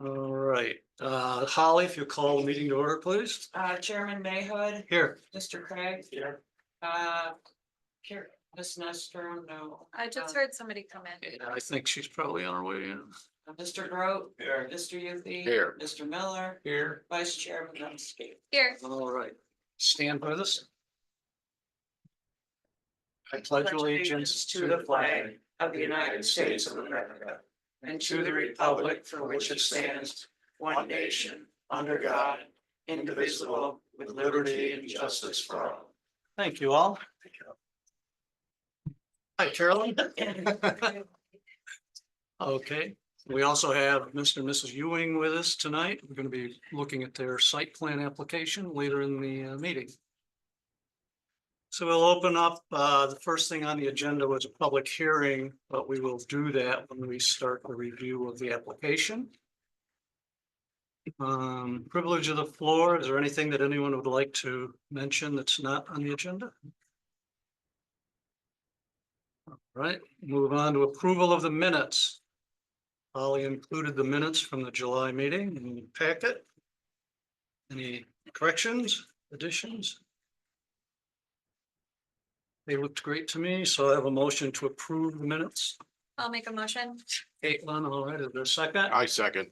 All right, Holly, if you call the meeting to order, please. Chairman Mayhood, Here. Mr. Craig. Here. Here, Ms. Nestor, no. I just heard somebody come in. Yeah, I think she's probably on her way in. Mr. Grote. Here. Mr. Yuffie. Here. Mr. Miller, Here. Vice Chairman Dunsky. Here, All right, stand with us. I pledge allegiance to the flag of the United States of America and to the republic for which it stands, one nation, under God, indivisible, with liberty and justice for all. Thank you all. Hi, Carolyn. Okay, we also have Mr. and Mrs. Ewing with us tonight. We're going to be looking at their site plan application later in the meeting. So we'll open up, the first thing on the agenda was a public hearing, but we will do that when we start the review of the application. Privilege of the floor. Is there anything that anyone would like to mention that's not on the agenda? All right, move on to approval of the minutes. Holly included the minutes from the July meeting in the packet. Any corrections, additions? They looked great to me, so I have a motion to approve the minutes. I'll make a motion. Caitlin, all right, is there a second? I second.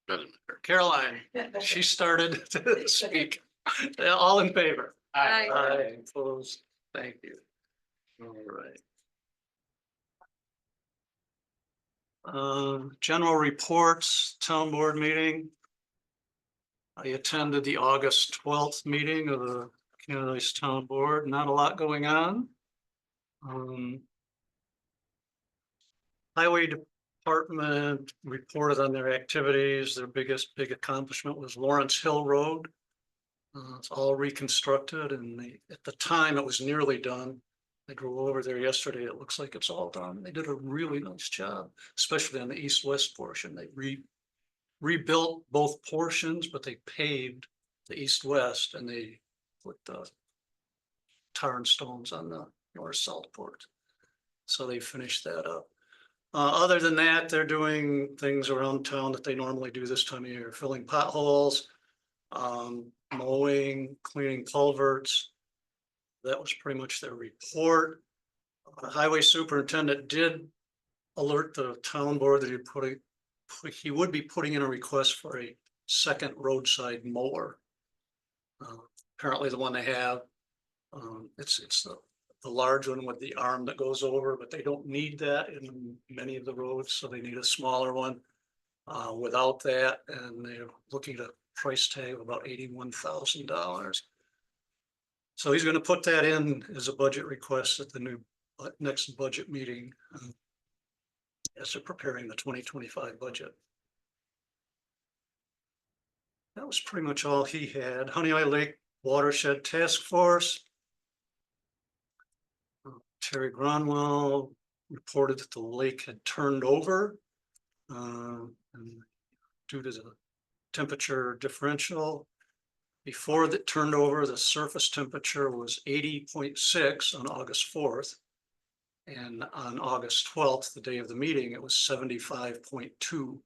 Doesn't matter. Caroline, she started to speak. All in favor? Aye. Aye, opposed, thank you. All right. General reports, town board meeting. I attended the August 12th meeting of the Canada Town Board, not a lot going on. Highway Department reported on their activities. Their big accomplishment was Lawrence Hill Road. It's all reconstructed and at the time it was nearly done. I drove over there yesterday. It looks like it's all done. They did a really nice job, especially on the east-west portion. They rebuilt both portions, but they paved the east-west and they put tar and stones on the north-south port. So they finished that up. Other than that, they're doing things around town that they normally do this time of year, filling potholes, mowing, cleaning culverts. That was pretty much their report. The highway superintendent did alert the town board that he would be putting in a request for a second roadside mower. Apparently the one they have, it's the large one with the arm that goes over, but they don't need that in many of the roads, so they need a smaller one without that, and they're looking at a price tag of about $81,000. So he's going to put that in as a budget request at the new next budget meeting as they're preparing the 2025 budget. That was pretty much all he had. Honey Eye Lake Watershed Task Force. Terry Gronwell reported that the lake had turned over and due to the temperature differential. Before that turned over, the surface temperature was 80.6 on August 4th. And on August 12th, the day of the meeting, it was 75.2.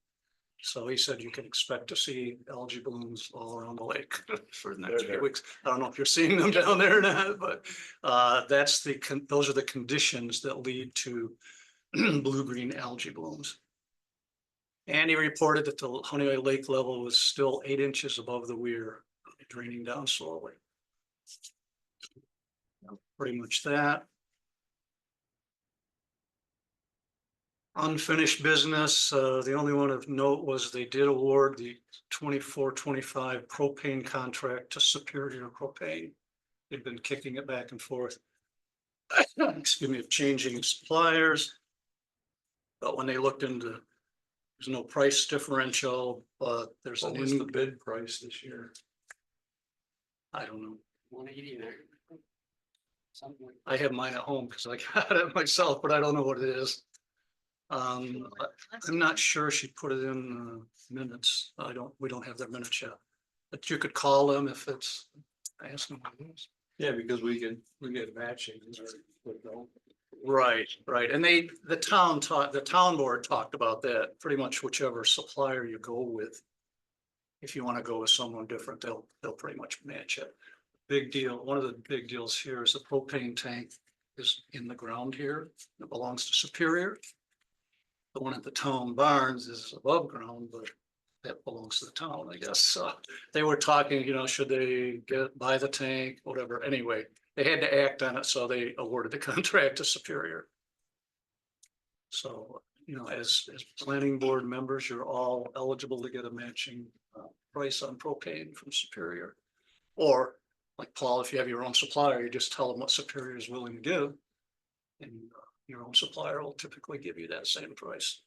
So he said you can expect to see algae blooms all around the lake for the next few weeks. I don't know if you're seeing them down there or not, but those are the conditions that lead to blue-green algae blooms. And he reported that the Honey Eye Lake level was still 8 inches above the weir, draining down slowly. Pretty much that. Unfinished business, the only one of note was they did award the 24-25 propane contract to Superior Propane. They've been kicking it back and forth. Excuse me, of changing suppliers. But when they looked into, there's no price differential, but there's What a was new, the bid price this year? I don't know. 180 there. Something like I have mine at home because I got it myself, but I don't know what it is. I'm not sure she put it in minutes. We don't have their minutes yet. But you could call them if it's, ask them what it is. Yeah, because we get matching. Right, right. And the town board talked about that, pretty much whichever supplier you go with. If you want to go with someone different, they'll pretty much match it. Big deal, one of the big deals here is the propane tank is in the ground here. It belongs to Superior. The one at the town barns is above ground, but that belongs to the town, I guess. So they were talking, should they buy the tank, whatever. Anyway, they had to act on it, so they awarded the contract to Superior. So, as planning board members, you're all eligible to get a matching price on propane from Superior. Or like Paul, if you have your own supplier, you just tell them what Superior is willing to give. And your own supplier will typically give you that same price.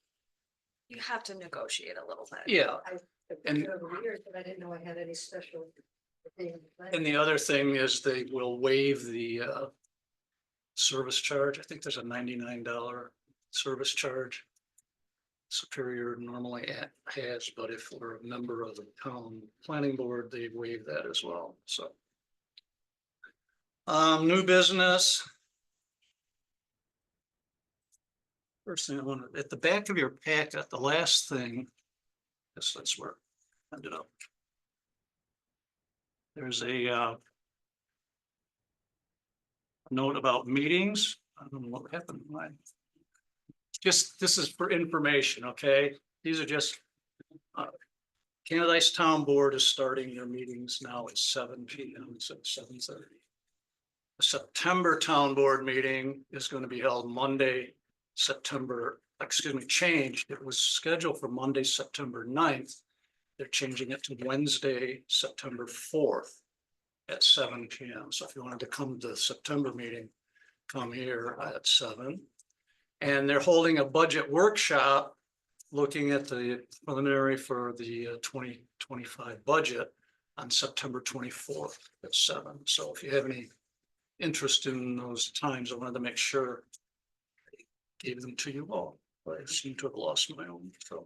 You have to negotiate a little bit. Yeah, I've And- been over years, but I didn't know I had any special thing. and the other thing is they will waive the service charge. I think there's a $99 service charge. Superior normally has, but if we're a member of the town planning board, they waive that as well, so. New business. First thing I want to, at the back of your packet, the last thing, yes, that's where I ended up. There's a note about meetings. I don't know what happened. This is for information, okay? These are just. Canadice Town Board is starting their meetings now at 7 p.m. instead of 7:30. The September Town Board meeting is going to be held Monday, changed. It was scheduled for Monday, September 9th. They're changing it to Wednesday, September 4th at 7 p.m. So if you wanted to come to the September meeting, come here at 7. And they're holding a budget workshop, looking at the preliminary for the 2025 budget on September 24th at 7. So if you have any interest in those times, I wanted to make sure I gave them to you all. But I seem to have lost my own, so.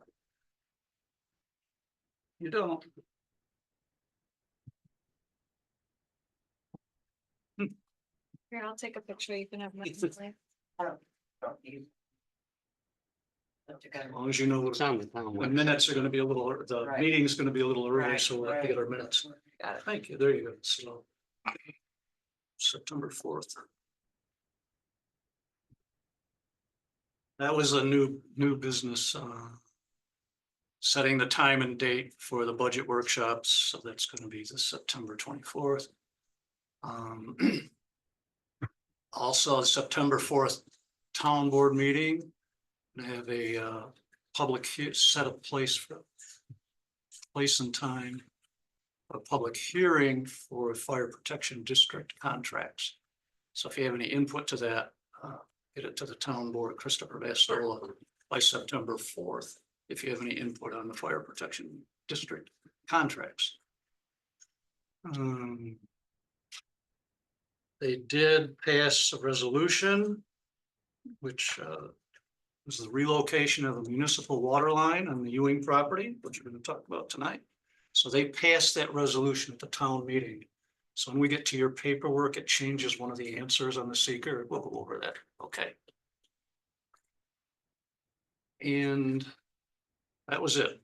You don't. Here, I'll take a picture. You can have my. As long as you know, It's on the town the website. minutes are gonna be a little, the Right. meeting's gonna be a little early, Right, so we'll have to right. get our minutes. Got it. Thank you, there you go, so. September 4th. That was a new business, setting the time and date for the budget workshops, so that's gonna be the September 24th. Also, September 4th Town Board meeting. They have a public set of place and time. A public hearing for fire protection district contracts. So if you have any input to that, get it to the town board, Christopher Vastola, by September 4th. If you have any input on the fire protection district contracts. They did pass a resolution, which was the relocation of a municipal water line on the Ewing property, which we're going to talk about tonight. So they passed that resolution at the town meeting. So when we get to your paperwork, it changes one of the answers on the seeker. We'll go over that. Okay. And that was it.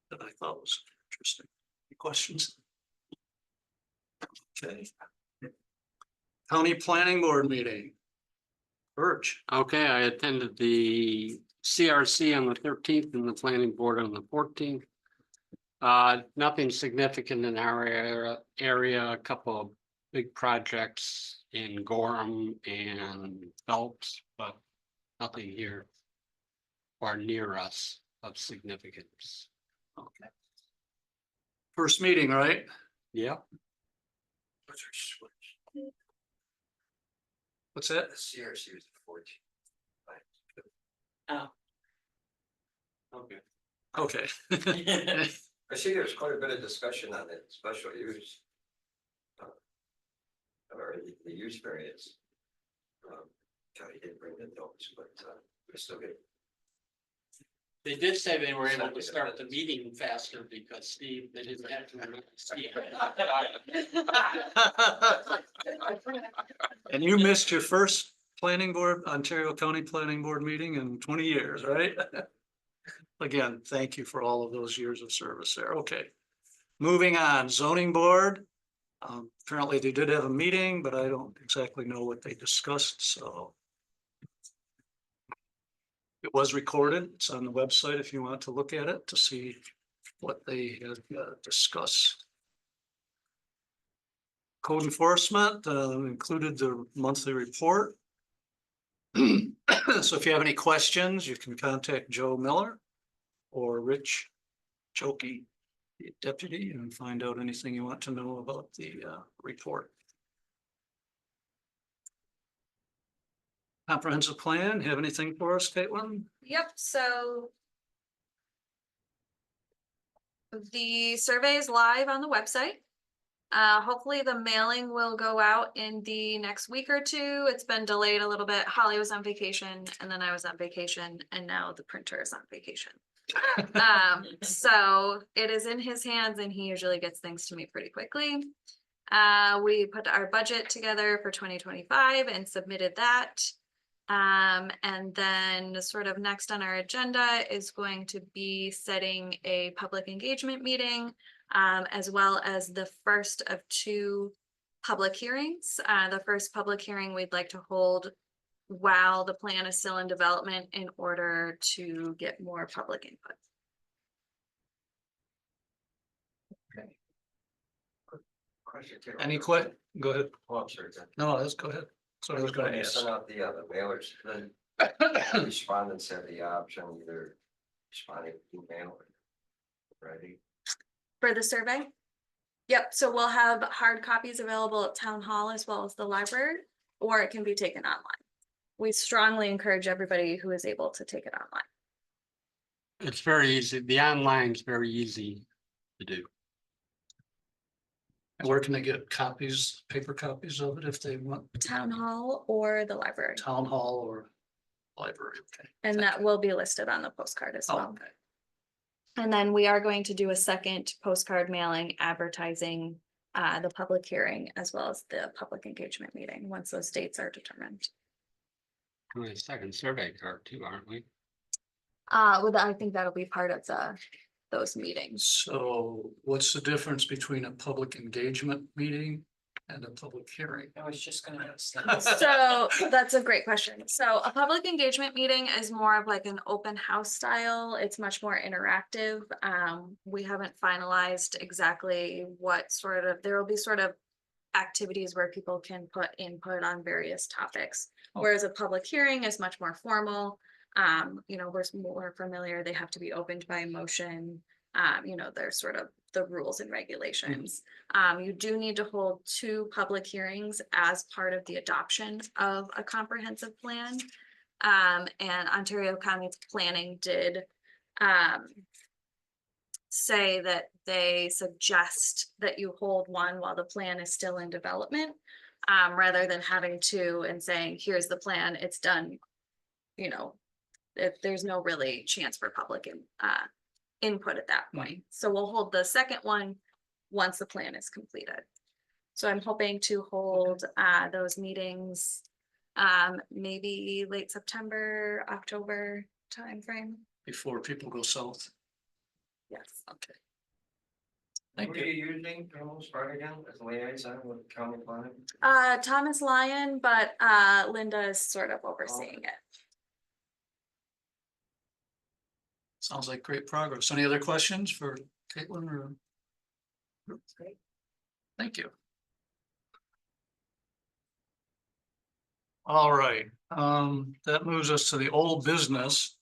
That I thought was interesting. Any questions? Okay. County Planning Board meeting. Birch. Okay, I attended the CRC on the 13th and the planning board on the 14th. Nothing significant in our area, a couple of big projects in Gorham and Phelps, but nothing here or near us of significance. Okay. First meeting, right? Yeah. What's that? CRC was the 14th. Okay. Okay. I see there's quite a bit of discussion on it, special use. Or the use variance. Kelly didn't bring the notes, but we're still good. They did say they were able to start the meeting faster because Steve, they didn't have to. And you missed your first planning board, Ontario County Planning Board meeting in 20 years, right? Again, thank you for all of those years of service there. Okay. Moving on, zoning board. Apparently they did have a meeting, but I don't exactly know what they discussed, so. It was recorded. It's on the website if you want to look at it to see what they had discussed. Code enforcement included the monthly report. So if you have any questions, you can contact Joe Miller or Rich Chokey, the deputy, and find out anything you want to know about the report. Comprehensive plan, have anything for us, Caitlin? Yep, so. The survey is live on the website. Hopefully the mailing will go out in the next week or two. It's been delayed a little bit. Holly was on vacation and then I was on vacation and now the printer is on vacation. So it is in his hands and he usually gets things to me pretty quickly. We put our budget together for 2025 and submitted that. And then sort of next on our agenda is going to be setting a public engagement meeting, as well as the first of 2 public hearings. The first public hearing we'd like to hold while the plan is still in development in order to get more public input. Question. Carol. Any go ahead. Oh, I'm sorry. Ken. No, let's go ahead. So I was going to When you ask. send out the mailers, then respondents have the option either responding email or writing. For the survey? Yep, so we'll have hard copies available at town hall as well as the library, or it can be taken online. We strongly encourage everybody who is able to take it online. It's very easy. The online's very easy to do. And where can they get copies, paper copies of it if they want? Town hall or the library, Town hall or library, okay. and that will be listed on the postcard as Oh, well. okay. And then we are going to do a second postcard mailing advertising the public hearing as well as the public engagement meeting, once those dates are determined. Doing a second survey card too, aren't we? Well, I think that'll be part of those meetings. So what's the difference between a public engagement meeting and a public hearing? I was just gonna ask. So that's a great question. So a public engagement meeting is more of like an open house style. It's much more interactive. We haven't finalized exactly what sort of, there will be sort of activities where people can put input on various topics. Whereas a public hearing is much more formal. You know, we're more familiar, they have to be opened by motion. You know, there's sort of the rules and regulations. You do need to hold 2 public hearings as part of the adoption of a comprehensive plan. And Ontario County Planning did say that they suggest that you hold one while the plan is still in development, rather than having 2 and saying, here's the plan, it's done. You know, if there's no really chance for public input at that point. So we'll hold the second one once the plan is completed. So I'm hoping to hold those meetings maybe late September, October timeframe. Before people go south. Yes. Okay. Who Thank are you. you using for the most part again as a liaison with county planning? Thomas Lyon, but Linda is sort of overseeing it. Sounds like great progress. Any other questions for Caitlin or? That's great. Thank you. All right, that moves us to the old business.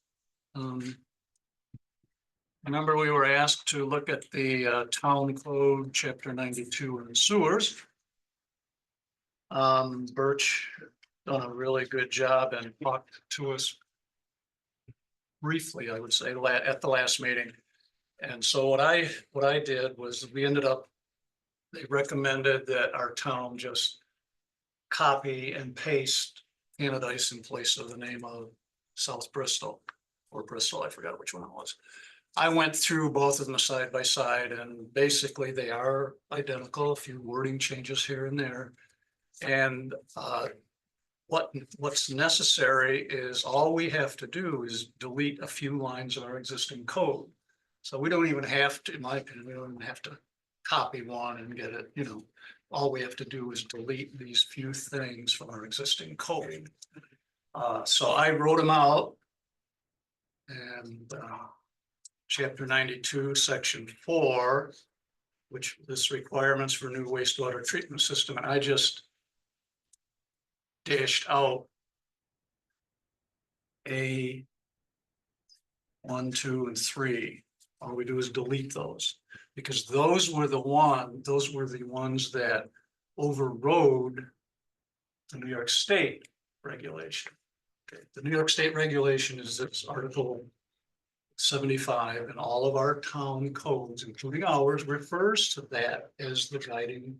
Remember, we were asked to look at the town code, chapter 92 in sewers. Birch done a really good job and talked to us briefly, I would say, at the last meeting. And so what I did was we ended up, they recommended that our town just copy and paste Canadice in place of the name of South Bristol or Bristol, I forgot which one it was. I went through both of them side by side and basically they are identical, a few wording changes here and there. And what's necessary is all we have to do is delete a few lines of our existing code. So we don't even have to, in my opinion, we don't even have to copy one and get it, you know. All we have to do is delete these few things from our existing code. So I wrote them out. And chapter 92, section 4, which this requirements for new wastewater treatment system, and I just dashed out A 1, 2, and 3. All we do is delete those, because those were the ones that overrode the New York State regulation. Okay, the New York State regulation is this Article 75, and all of our town codes, including ours, refers to that as the guiding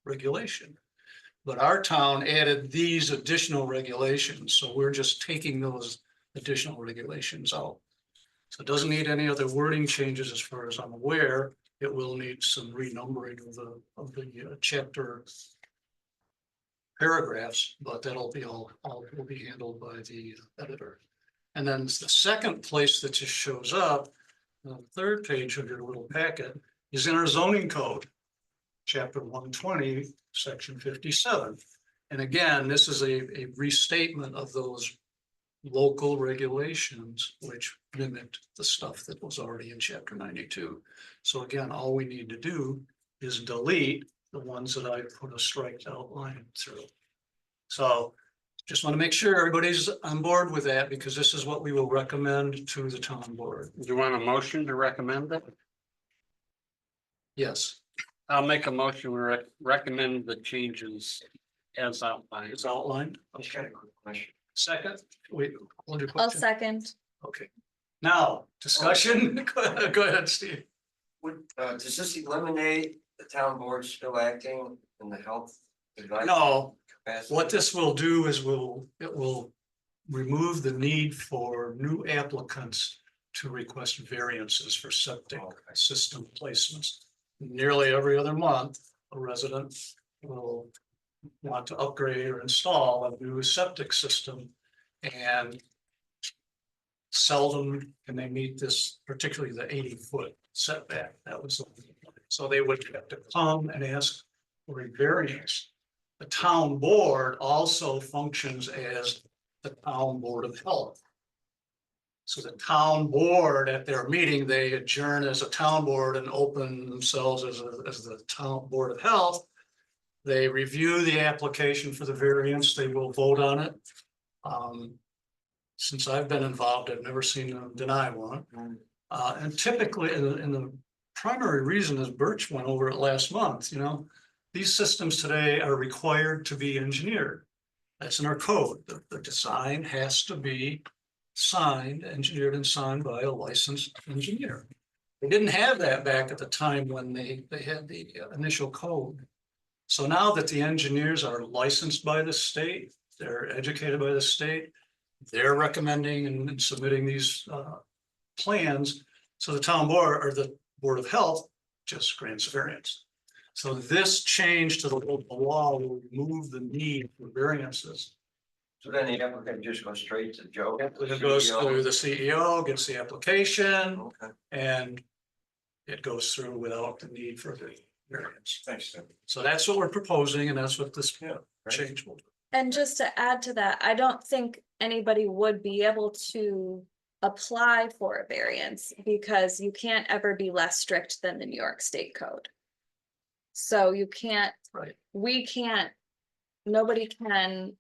regulation. But our town added these additional regulations, so we're just taking those additional regulations out. So it doesn't need any other wording changes as far as I'm aware. It will need some renumbering of the chapter paragraphs, but that'll be all will be handled by the editor. And then the second place that just shows up, the third page of your little packet, is in our zoning code, chapter 120, section 57. And again, this is a restatement of those local regulations which mimicked the stuff that was already in chapter 92. So again, all we need to do is delete the ones that I put a striked out line through. So just want to make sure everybody's on board with that, because this is what we will recommend to the town board. Do you want a motion to recommend it? Yes, I'll make a motion, we recommend the changes as outlined. it's outlined. I just got a quick question. Second, wait, hold your I'll question. second. Okay. Now, discussion. Go ahead, Steve. Does this eliminate the town board still acting in the health advice? No, capacity? what this will do is it will remove the need for new applicants to request variances for septic system placements. Nearly every other month, a resident will want to upgrade or install a new septic system, and seldom can they meet this, particularly the 80-foot setback. That was, so they would have to come and ask for a variance. The town board also functions as the town board of health. So the town board at their meeting, they adjourn as a town board and open themselves as the town board of health. They review the application for the variance, they will vote on it. Since I've been involved, I've never seen them deny one. And typically, and the primary reason is Birch went over it last month, you know. These systems today are required to be engineered. That's in our code. The design has to be signed, engineered and signed by a licensed engineer. They didn't have that back at the time when they had the initial code. So now that the engineers are licensed by the state, they're educated by the state, they're recommending and submitting these plans. So the town board or the Board of Health just grants a variance. So this change to the local law will remove the need for variances. So then the applicant just goes straight to Joe? It goes through the CEO, gets the application, Okay, and it goes through without the need for the variance. thanks, Tim. So that's what we're proposing, and that's what this Right. change will do. And just to add to that, I don't think anybody would be able to apply for a variance because you can't ever be less strict than the New York State Code. So you can't, Right. we can't, nobody can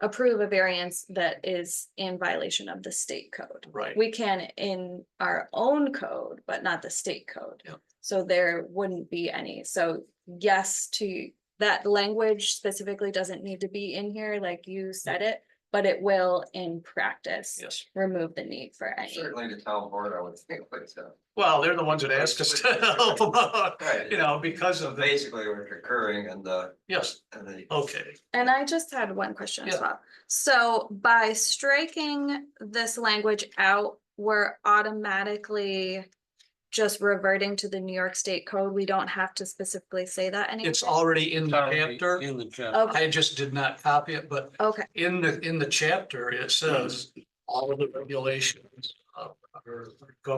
approve a variance that is in violation of the state code. Right. We can in our own code, but not the state code. Yep. So there wouldn't be any. So yes, to that language specifically doesn't need to be in here like you said it, but it will in practice Yes. remove the need for any. Certainly the town board, I would think, but Well, they're the ones that asked us to help them out, right. you know, because of the, Basically, what's occurring and yes, the. okay. And I just had one question as Yeah. well. So by striking this language out, we're automatically just reverting to the New York State code. We don't have to specifically say that anymore. It's already in the chapter. In the chapter. Okay, I just did not copy it, but okay, in the chapter, it says all of the regulations are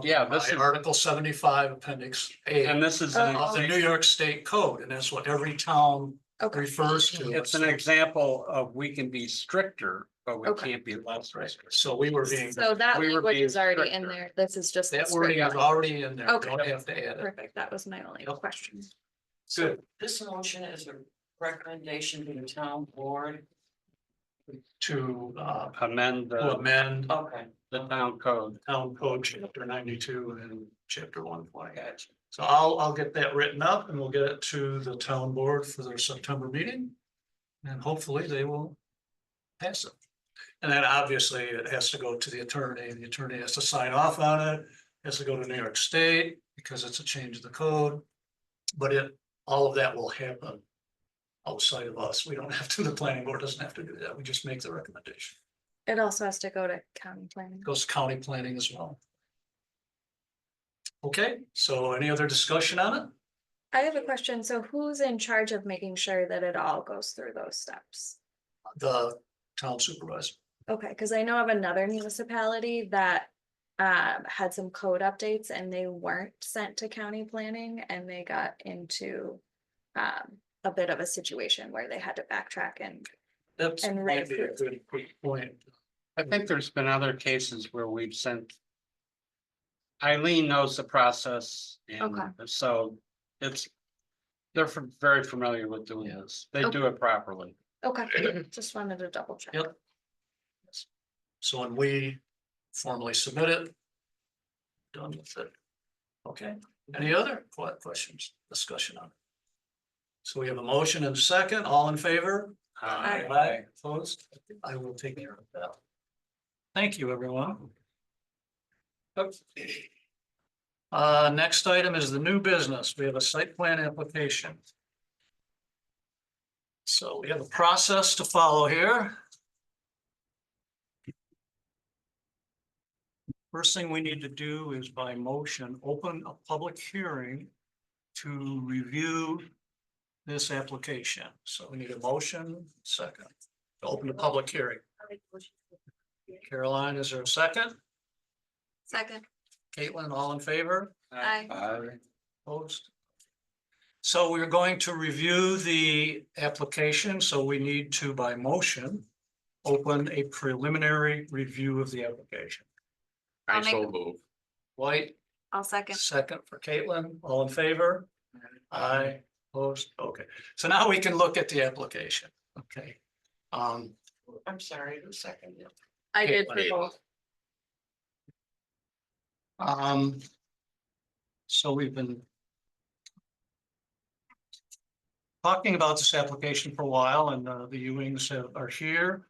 Yeah, governed this by is- Article 75, Appendix A And this is, of the an New York State Code, and that's what every town okay. refers to. it's an example of we can be stricter, but we Okay. can't be less restrictive. So we were being, So that we were language being is already in stricter. there. This is just. the that wording is strict- already in there. You Okay. don't have to add it. Perfect. That was my only Yep. question. Good. This motion is a recommendation to the town board. To Amend to amend Okay. the town code. town code chapter 92 and chapter 120. Gotcha. So I'll get that written up and we'll get it to the town board for their September meeting. And hopefully they will pass it. And then obviously it has to go to the attorney has to sign off on it, has to go to New York State because it's a change of the code. But all of that will happen outside of us. We don't have to, the planning board doesn't have to do that. We just make the recommendation. It also has to go to county planning. Goes to county planning as well. Okay, so any other discussion on it? I have a question. So who's in charge of making sure that it all goes through those steps? The town supervisor. Okay, because I know of another municipality that had some code updates and they weren't sent to county planning and they got into a bit of a situation where they had to backtrack and That's And might be a reapprove. good quick point. I think there's been other cases where we've sent. Eileen knows the process and Okay. so they're very familiar with doing this. They do it properly. okay, just wanted to double check. Yep. So when we formally submit it. Done with it. Okay, any other questions, discussion on it? So we have a motion and a second, all in favor? Aye. Opposed? I will take care of that. Thank you, everyone. Next item is the new business. We have a site plan application. So we have a process to follow here. First thing we need to do is by motion, open a public hearing to review this application. So we need a motion, second, to open the public hearing. Caroline, is there a second? Second, Caitlin, all in favor? aye. Opposed? So we're going to review the application, so we need to, by motion, open a preliminary review of the application. I'll make- move. White, I'll second. second for Caitlin, all in favor? Aye, opposed, okay, so now we can look at the application, okay. I'm sorry, who seconded? I did for Caitlin. both. So we've been talking about this application for a while and the Ewings are here.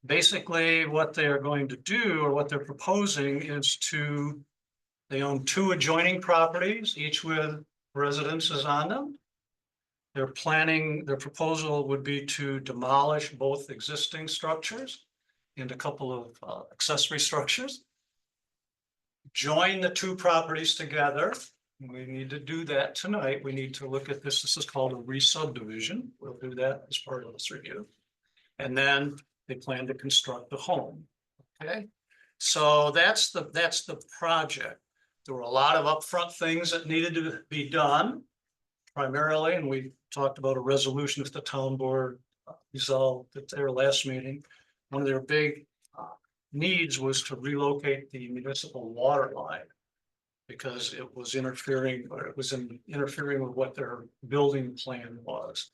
Basically, what they're going to do or what they're proposing is they own 2 adjoining properties, each with residences on them. Their proposal would be to demolish both existing structures and a couple of accessory structures. Join the 2 properties together. We need to do that tonight. We need to look at this. This is called a re-subdivision. We'll do that as part of this review. And then they plan to construct a home. Okay, so that's the project. There were a lot of upfront things that needed to be done. Primarily, and we talked about a resolution if the town board resolved at their last meeting. One of their big needs was to relocate the municipal water line. Because it was interfering with what their building plan was.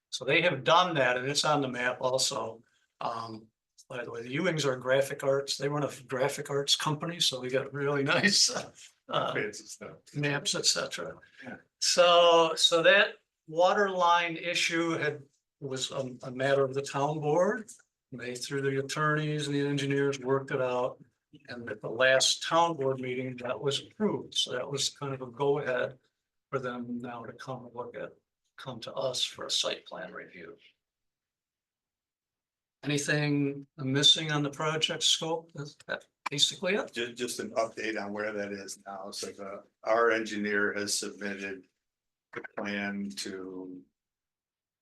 So they have done that and it's on the map also. By the way, the Ewings are graphic arts. They run a graphic arts company, so we got really nice maps, etc. Yeah. So that water line issue was a matter of the town board. They, through the attorneys and the engineers, worked it out. And at the last town board meeting, that was approved. So that was kind of a go ahead for them now to come to us for a site plan review. Anything missing on the project scope? basically it. Just an update on where that is now. So our engineer has submitted the plan to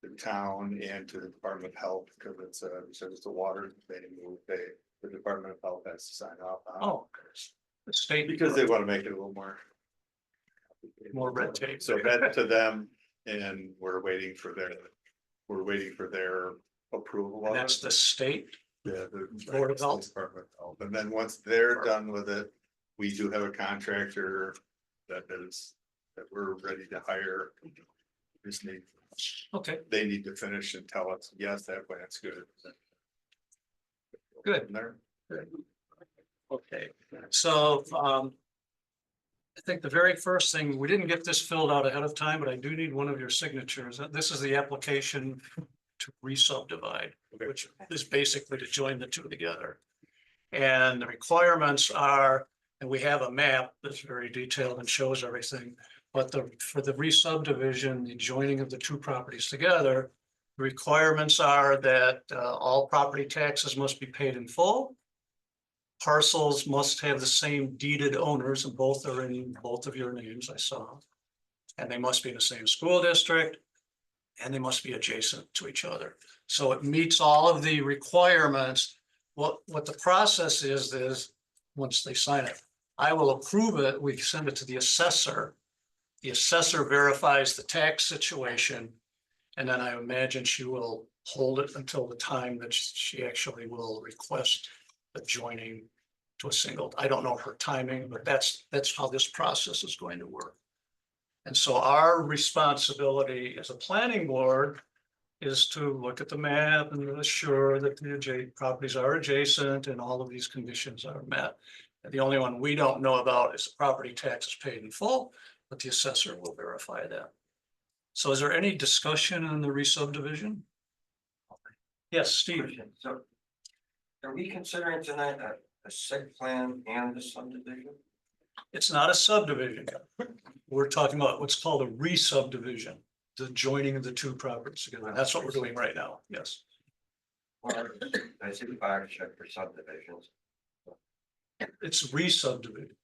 the town and to the Department of Health, because it's a water thing. The Department of Health has to sign off on. Oh, the state. Because they want to make it a little more. More red tape. So that to them, and we're waiting for their approval. And of that's it. the state. Yeah, the Board of Health. Department of Health. And then once they're done with it, we do have a contractor that we're ready to hire. Just need, Okay, they need to finish and tell us, yes, that plant's good. Good. From there. okay. So, I think the very first thing, we didn't get this filled out ahead of time, but I do need one of your signatures. This is the application to re-subdivide, Okay. which is basically to join the two together. And the requirements are, and we have a map that's very detailed and shows everything. But for the re-subdivision, the joining of the two properties together, the requirements are that all property taxes must be paid in full. Parcels must have the same deeded owners, and both are in both of your names, I saw. And they must be in the same school district. And they must be adjacent to each other. So it meets all of the requirements. What the process is once they sign it, I will approve it, we send it to the assessor. The assessor verifies the tax situation. And then I imagine she will hold it until the time that she actually will request the joining to a single. I don't know her timing, but that's how this process is going to work. And so our responsibility as a planning board is to look at the map and assure that the properties are adjacent and all of these conditions are met. And the only one we don't know about is the property taxes paid in full, but the assessor will verify that. So is there any discussion on the re-subdivision? Yes, Steve. So are we considering tonight a site plan and the subdivision? It's not a subdivision. We're talking about what's called a re-subdivision, the joining of the two properties together. That's what we're doing right now. Yes. Or I see the box check for subdivisions. It's re-subdivision.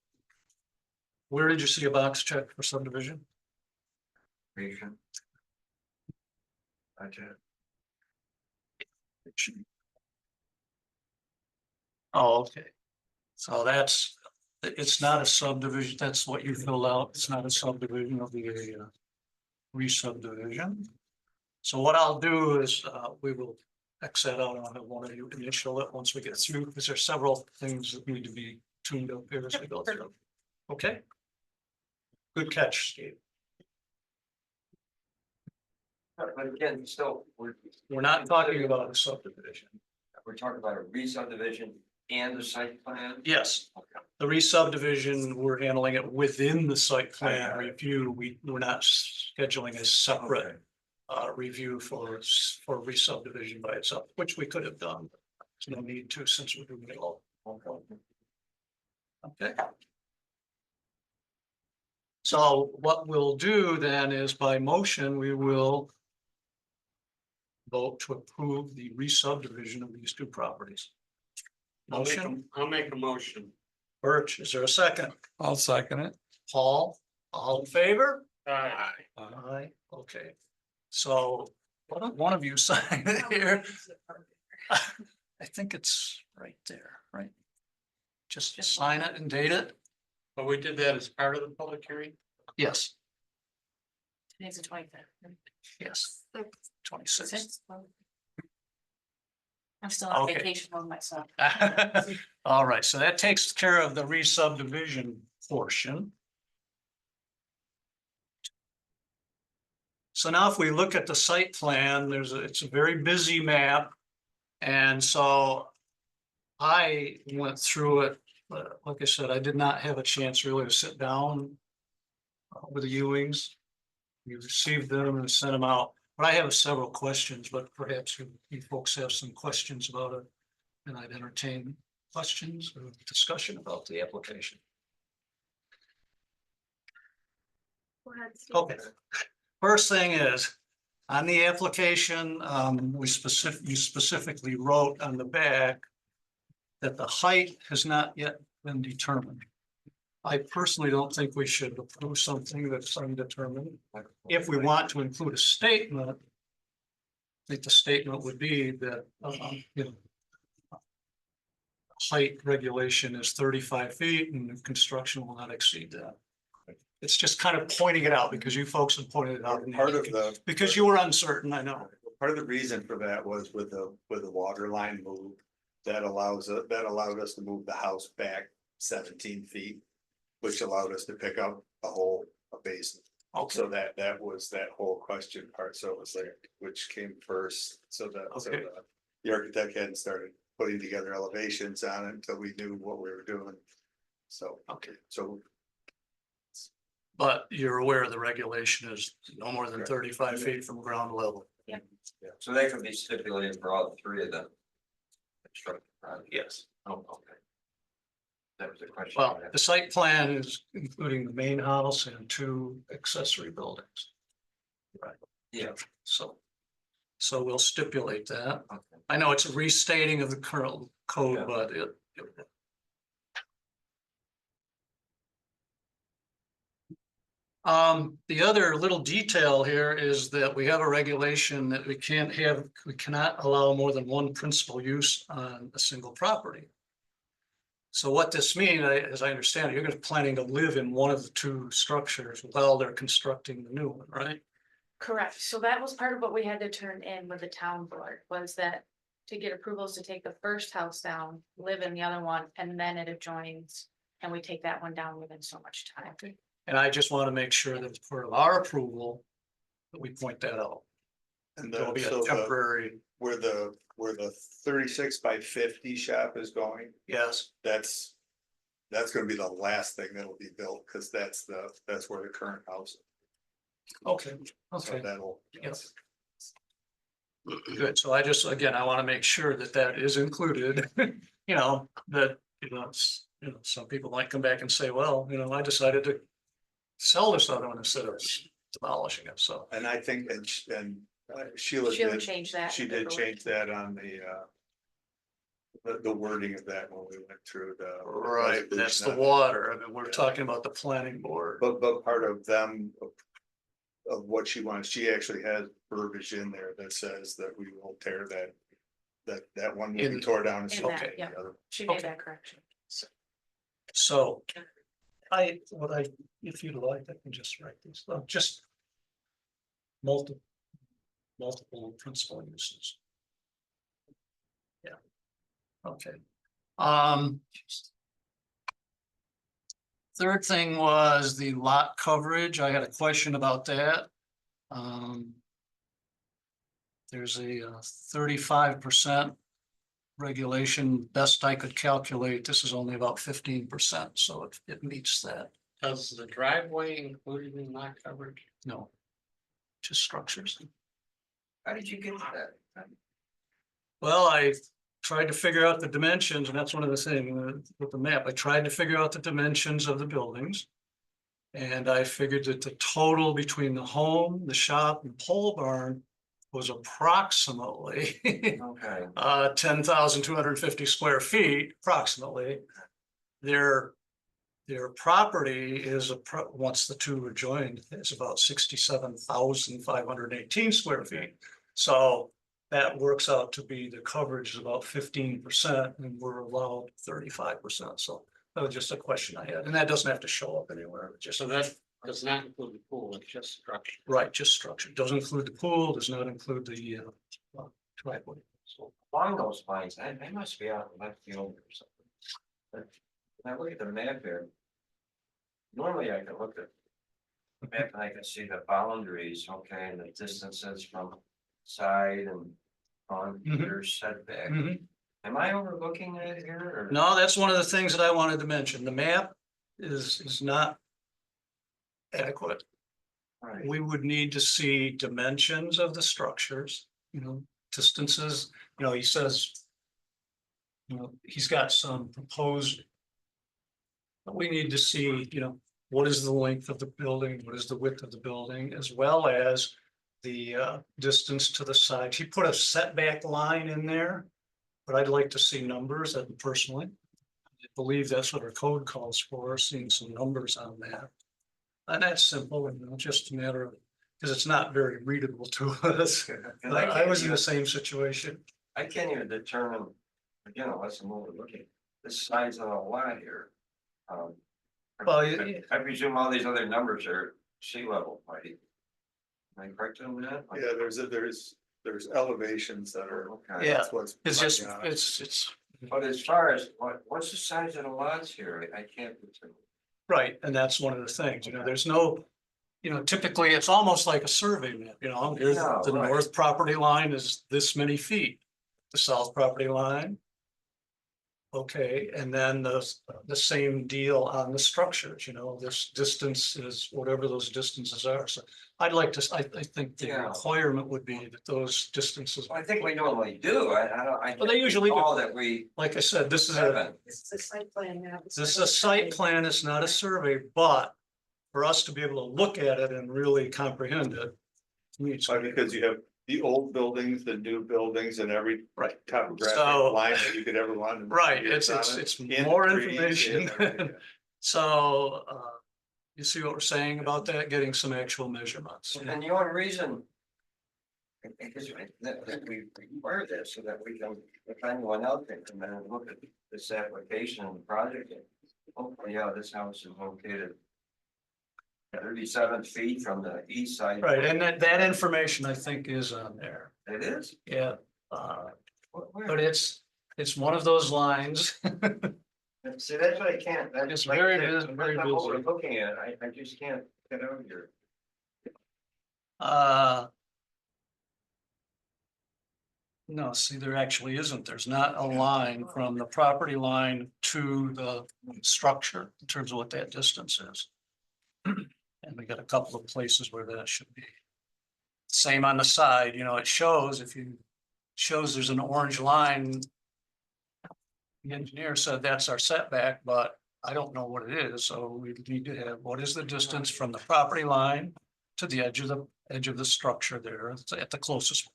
Where did you see a box check for subdivision? Creation. Budget. Oh, okay. So it's not a subdivision. That's what you fill out. It's not a subdivision. It'll be a re-subdivision. So what I'll do is we will X that out on one of you initial it once we get through, because there's several things that need to be tuned up here as we go through. Okay. Good catch, Steve. But again, still, We're not talking about a subdivision. we're talking about a re-subdivision and a site plan. Yes, Okay. the re-subdivision, we're handling it within the site plan Okay. review. We're not scheduling a separate review for re-subdivision by itself, which we could have done. There's no need to, since we're doing it all. Okay. So what we'll do then is by motion, we will vote to approve the re-subdivision of these two properties. Motion, I'll make a motion. Birch, is there a second? I'll second it. Paul, all in favor? Aye. Aye, okay. So why don't one of you sign it here? I think it's right there, right? Just sign it and date it? But we did that as part of the public hearing? Yes, Today's the 25th. yes, 26. I'm still on Okay. vacation mode myself. All right, so that takes care of the re-subdivision portion. So now if we look at the site plan, it's a very busy map. And so I went through it, but like I said, I did not have a chance really to sit down with the Ewings. We received them and sent them out, but I have several questions, but perhaps you folks have some questions about it. And I'd entertain questions or discussion about the application. Go ahead, Steve. Okay, first thing is, on the application, you specifically wrote on the back that the height has not yet been determined. I personally don't think we should approve something that's undetermined. If we want to include a statement, I think the statement would be that, you know, height regulation is 35 feet and the construction will not exceed that. It's just kind of pointing it out because you folks have pointed it out. Part of the. Because you were uncertain, I know. Part of the reason for that was with the water line move, that allowed us to move the house back 17 feet. Which allowed us to pick up a basin. So that was that whole question part, so it was like, which came first, so Okay. the architect hadn't started putting together elevations on it until we knew what we were doing. So, Okay. so But you're aware the regulation is no more than 35 feet from ground level. So that could be stipulated for all three of them. Construction projects. Yes. Oh, okay. That was a question. Well, the site plan is including the main house and 2 accessory buildings. Right. Yeah. So we'll stipulate that. Okay. I know it's a restating of the current code, Yeah. but the other little detail here is that we have a regulation that we cannot allow more than one principal use on a single property. So what this means, as I understand it, you're planning to live in one of the 2 structures while they're constructing the new one, right? Correct. So that was part of what we had to turn in with the town board, was that to get approvals to take the first house down, live in the other one, and then it adjoins. And we take that one down within so much time. And I just want to make sure that as part of our approval, that we point that out. and There'll be a so temporary, where the 36 by 50 shop is going, yes, that's gonna be the last thing that'll be built, because that's where the current house. okay, So okay, that'll. Yes. Good. So I just, again, I want to make sure that that is included, you know, that, some people might come back and say, well, I decided to sell this other one instead of demolishing it, so. And I think, and Sheila She'll did, change that. she did change that on the wording of that when we went through the. Right, that's the resolution on it. water. I mean, we're talking about the planning board. But part of them, of what she wants, she actually has verbiage in there that says that we will tear that one will be In- tore down. and in so that, okay, yeah. the other- She made Okay. that correction. So if you'd like, I can just write these, just multiple principal uses. Yeah. Okay. Third thing was the lot coverage. I had a question about that. There's a 35% regulation, best I could calculate, this is only about 15%, so it meets that. Does the driveway included in lot coverage? No. Just structures. How did you get to that? Well, I tried to figure out the dimensions, and that's one of the things with the map. I tried to figure out the dimensions of the buildings. And I figured that the total between the home, the shop, and pole barn was approximately Okay. 10,250 square feet, approximately. Their property is once the 2 are joined, is about 67,518 square feet. So that works out to be, the coverage is about 15% and we're allowed 35%. So that was just a question I had, and that doesn't have to show up anywhere. Just So that does not include the pool, it's just structure. right, just structure. Doesn't include the pool, does not include the driveway. So along those lines, I must be out in left field or something. But when I look at the map here. Normally I can look at. The map and I can see the boundaries, okay, and the distances from side and on either setback. Mhm. Am I overlooking it here or? No, that's one of the things that I wanted to mention. The map is not adequate. Right. We would need to see dimensions of the structures, distances, he says. He's got some proposed. But we need to see, what is the length of the building, what is the width of the building, as well as the distance to the side. He put a setback line in there. but I'd like to see numbers personally. I believe that's what our code calls for, seeing some numbers on that. And that's simple, just a matter of, because it's not very readable to us. I was in the same situation. I can't even determine, again, unless I'm overlooking, the size of the lot here. Well, I presume all these other numbers are sea level, right? Am I correct on that? Yeah, there's elevations that are. Okay. Yeah. That's what's It's just, putting on it. it's But as far as what's the size of the lots here? I can't determine. right, and that's one of the things, there's no. Typically, it's almost like a survey map, here's Yeah, the right. north property line is this many feet. The south property line. Okay, and then the same deal on the structures, this distance is whatever those distances are, so. I'd like to, I think the Yeah. requirement would be that those distances, I think we normally do. I don't. Well, they usually do. All that we like I said, this is a. haven't. This is a site plan now. This is a site plan, it's not a survey, but for us to be able to look at it and really comprehend it. To me, it's. Why? Because you have the old buildings, the new buildings, and every Right. topographic So- line that you could ever want. Right, on it's it, more and trees information. and everything. So, you see what we're saying about that, getting some actual measurements. And the only reason. Because that we require this so that we can, if anyone else can come in and look at this application and project. And hopefully, yeah, this house is located. 37 feet from the east side. Right, and that information I think is on there, It is? yeah, Where? but it's one of those lines. See, that's what I can't. It's very busy, very I'm busy. overlooking it. I just can't get over here. No, see, there actually isn't. There's not a line from the property line to the structure in terms of what that distance is. And we got a couple of places where that should be. Same on the side, it shows shows there's an orange line. The engineer said that's our setback, but I don't know what it is, so we need to have, what is the distance from the property line to the edge of the structure there, it's at the closest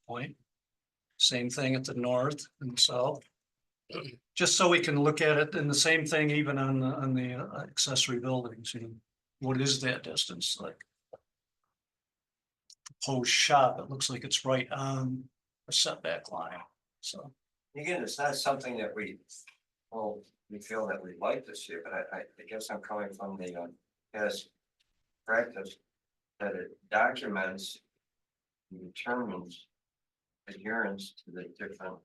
point. Same thing at the north and south. Just so we can look at it, and the same thing even on the accessory buildings, what is that distance like? Proposed shop, it looks like it's right on a setback line, so. Again, it's not something that we feel that we'd like to see, but I guess I'm coming from the past practice. That it documents and determines adherence to the different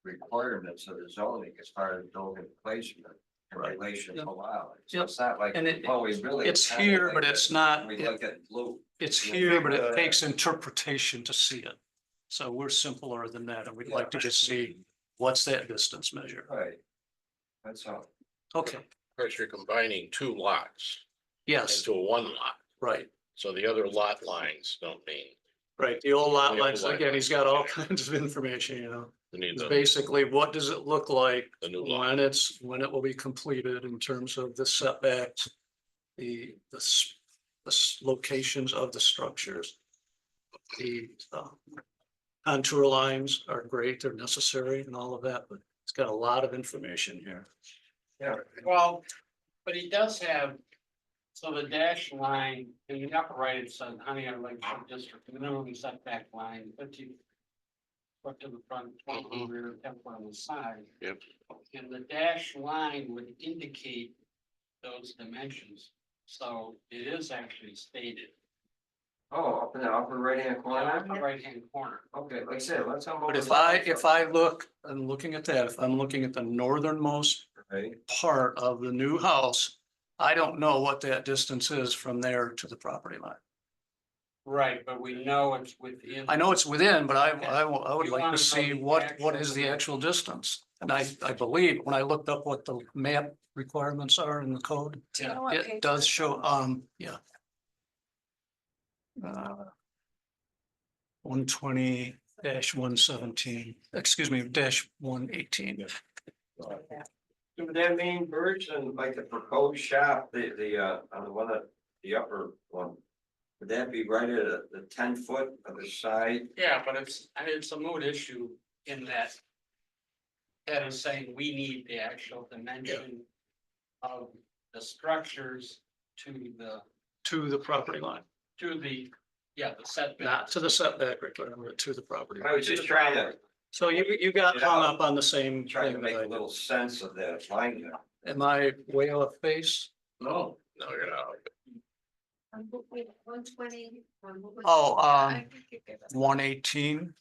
requirements of the zoning as far as building placement in Right. relation Yep. to allowed. So Yep. it's not like, And it- oh, we really. it's kinda here, like but it. it's not- We look at blue. It's Yeah, here, but it uh, takes interpretation to see it. So we're simpler than that, and we'd like to just see what's that distance measure. Right. That's all. Okay, Of course, you're combining two lots yes, into one lot, right, so the other lot lines don't mean right. The old lot The old lines, lot again, he's lines. got all kinds of information, you need It's the, basically, what does it look like the new lot. when it will be completed in terms of the setbacks? The locations of the structures. The contour lines are great, they're necessary and all of that, but it's got a lot of information here. Yeah. Well, but he does have, so the dash line in the upper right, it says Honeycomb Lake District, minimum setback line, 50 foot to the front, 20 to the rear, 10 foot on the side. Yep. And the dash line would indicate those dimensions, so it is actually stated. Oh, up in the upper right hand corner? Right hand corner. Okay, like I said, let's. But if I look, I'm looking at that, if I'm looking at the northernmost Right, part of the new house, I don't know what that distance is from there to the property line. Right, but we know it's within. I know it's within, but I would You like wanna to know see the what is actual the actual distance. And I believe when I looked up what the map requirements are in the code, Do you know what it page does that's show, on? yeah. 120-117, excuse me, -118. would that mean birds and like the proposed shop, on the one at the upper one? Would that be right at the 10 foot of the side? Yeah, but it's a moot issue in that. Ted is saying we need the actual dimension of the structures to To the property line, the, yeah, the setback. not to the setback requirement, to the property. I was just trying to, So you got hung up on the same trying to thing make that I a did. little sense of that line there. Am I way off base? No, you're not. 120. Oh, I think you gave us- 118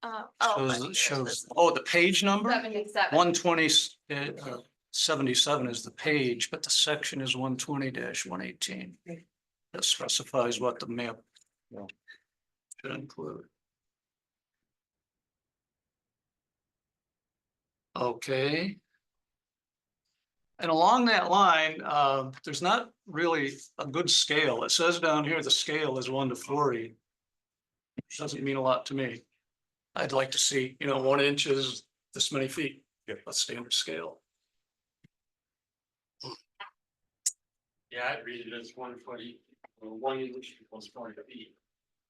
oh, I think shows, oh, the page number? 77. 120, 77 is the page, but the section is 120-118. That specifies what the map should include. Okay. And along that line, there's not really a good scale. It says down here, the scale is 1:40. Which doesn't mean a lot to me. I'd like to see, 1 inch is this many feet, a standard scale. Yeah, I'd read it as 140, or 1 inch equals 40 feet.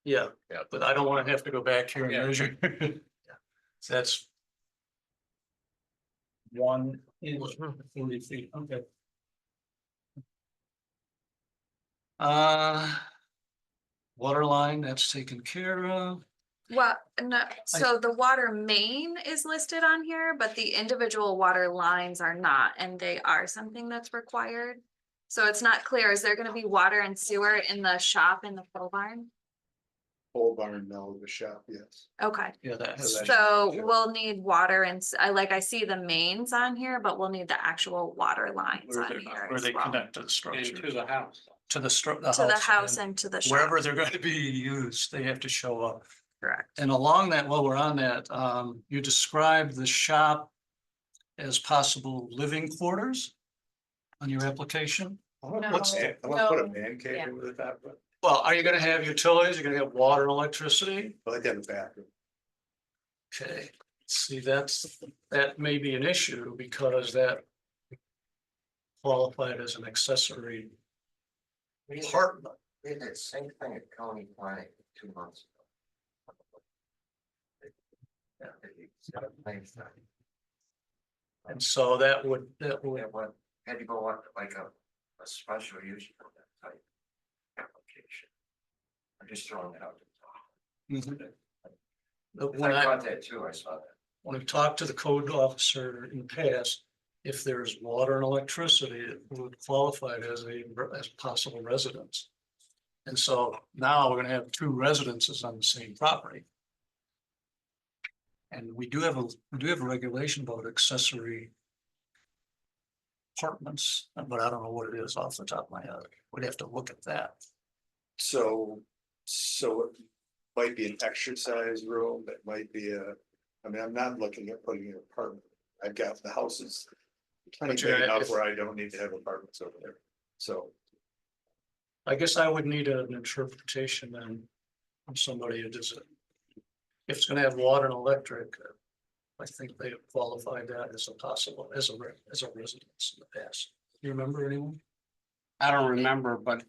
Yeah, Yeah. but I don't want to have to go back here and Yeah. measure. So that's 1 inch, 40 feet, okay. Water line, that's taken care of. Well, no, so the water main is listed on here, but the individual water lines are not, and they are something that's required. So it's not clear, is there gonna be water and sewer in the shop in the pole barn? Pole barn, no, the shop, yes. Okay, Yeah, that has. so we'll need water and I see the mains on here, but we'll need the actual water lines Where on they, here where as they well. connect to the And structure, to the house. to the To the house and and to the shop, wherever they're going to be used, they have to show up. correct. And along that, while we're on that, you described the shop as possible living quarters on your application. What's, I'm gonna put a No. man cave Yeah. in with that, but well, are you gonna have utilities? You're gonna have water and electricity? I like to have a bathroom. Okay, see, that may be an issue because that qualified as an accessory apartment. We did the same thing at county planning 2 months ago. And so that would, Had to go up like a special use for that type application. I'm just throwing it out. when I I, got that too, I saw that. when I've talked to the code officer in the past, if there's water and electricity, it would qualify it as possible residence. And so now we're gonna have 2 residences on the same property. And we do have a regulation about accessory apartments, but I don't know what it is off the top of my head. We'd have to look at that. So it might be an exercise room, that might be I mean, I'm not looking at putting an apartment. I've got the houses. Plenty But you're- big enough if- where I don't need to have apartments over there, so. I guess I would need an interpretation then from somebody who does it. If it's gonna have water and electric, I think they have qualified that as a possible, as a residence in the past. You remember anyone? I don't remember, but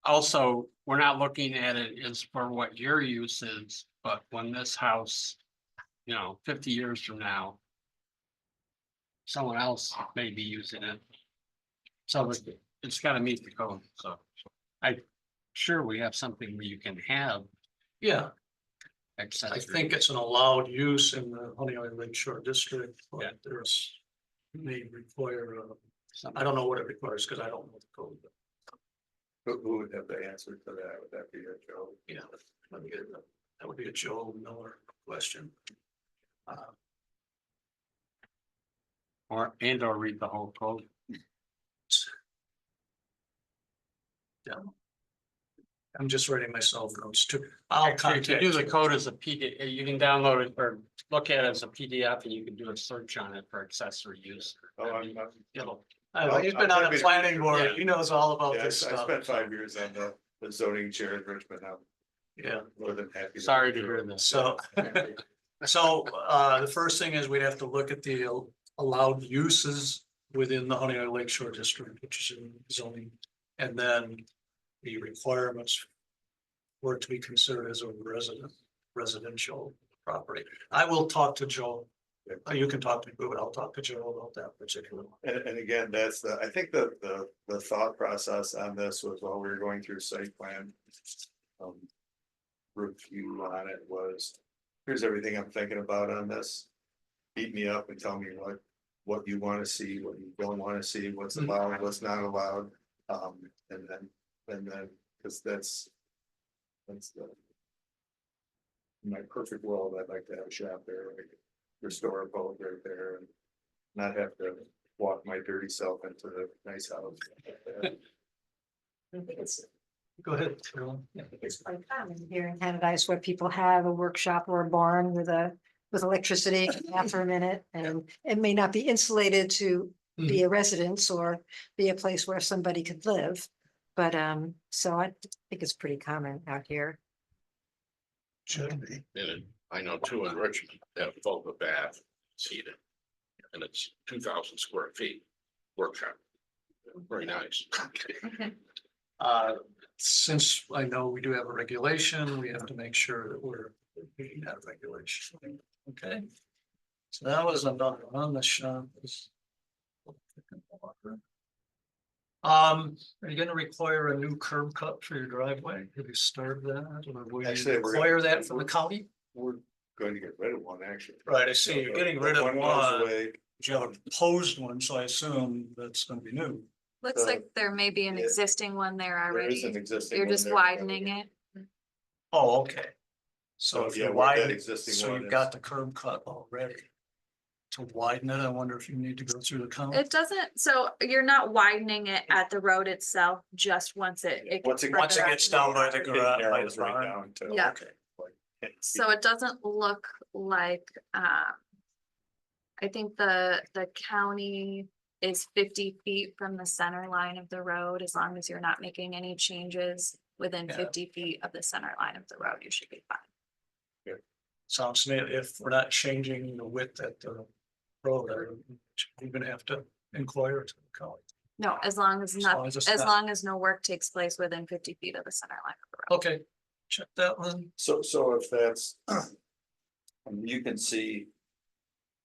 also, we're not looking at it as for what your use is, but when this house, 50 years from now, someone else may be using it. So it's gotta meet the code, so I'm sure we have something where you can have Yeah, I accessory. think it's an allowed use in the Honey Island Lake Shore District, Yeah. but there's. May require, I don't know what it requires, because I don't know the code, but Who would have the answer to that? Would that be a Joe? yeah, that would be a Joe Miller question. Or read the whole code. I'm just writing myself notes too. I'll Actually, contact if you do the you. code as a PD, you can download it or look at it as a PDF and you can do a search on it for accessory use. Oh, I'm It'll, He's been on the planning board, Yeah. he knows all about Yeah, I this stuff. spent 5 years on the zoning chair in Richmond. I'm Yeah, more than happy. sorry to hear this. so, the first thing is we'd have to look at the allowed uses within the Honey Island Lake Shore District, which is in zoning. And then the requirements for it to be considered as a residential property. I will talk to Joe You can talk to me, but I'll talk to Joe about that particular one. And again, that's I think the thought process on this was while we were going through site plan. um, Review on it was, here's everything I'm thinking about on this. Beat me up and tell me what you wanna see, what you don't wanna see, what's allowed, what's not allowed. And then, cause that's the. In my perfect world, I'd like to have a shop there, like restore a boat right there and not have to walk my dirty self into the nice house. I think it's, Go ahead, Carolyn. I think it's quite common here in Canada, where people have a workshop or a barn with electricity, bathroom in it, and it may not be insulated to be a residence or be a place where somebody could live. But, so I think it's pretty common out here. Should be. And I know two in Richmond that have both a bath seated. And it's 2,000 square feet workshop. Very nice. Since I know we do have a regulation, we have to make sure that we're meeting that regulation. Okay. So that was another one, the shop is. Are you gonna require a new curb cut for your driveway? Have you started that? Or will Actually, you we're require gonna- that from the county? We're going to get rid of one, actually. Right, I see, you're getting rid of One goes one, away. but you have a proposed one, so I assume that's gonna be new. Looks like there may be an yeah, existing one there There is an already. existing. You're one just there. widening it. Oh, okay. So So, if yeah, you where that widen, existing so one you've is. got the curb cut already. To widen it, I wonder if you need to go through the county. It doesn't, so you're not widening it at the road itself, just once it. Once it- Once it further gets out. down by the It garage, by narrows the right barn. down to, Yeah. Okay. like, 10 feet. So it doesn't look like, I think the county is 50 feet from the center line of the road, as long as you're not making any changes within Yeah. 50 feet of the center line of the road, you should be fine. Sounds to me, if we're not changing the width at the road, you're gonna have to inquire to the county. No, as long as As long not, as it's as not- long as no work takes place within 50 feet of the center line of the road. Okay, check that one. So if that's. You can see.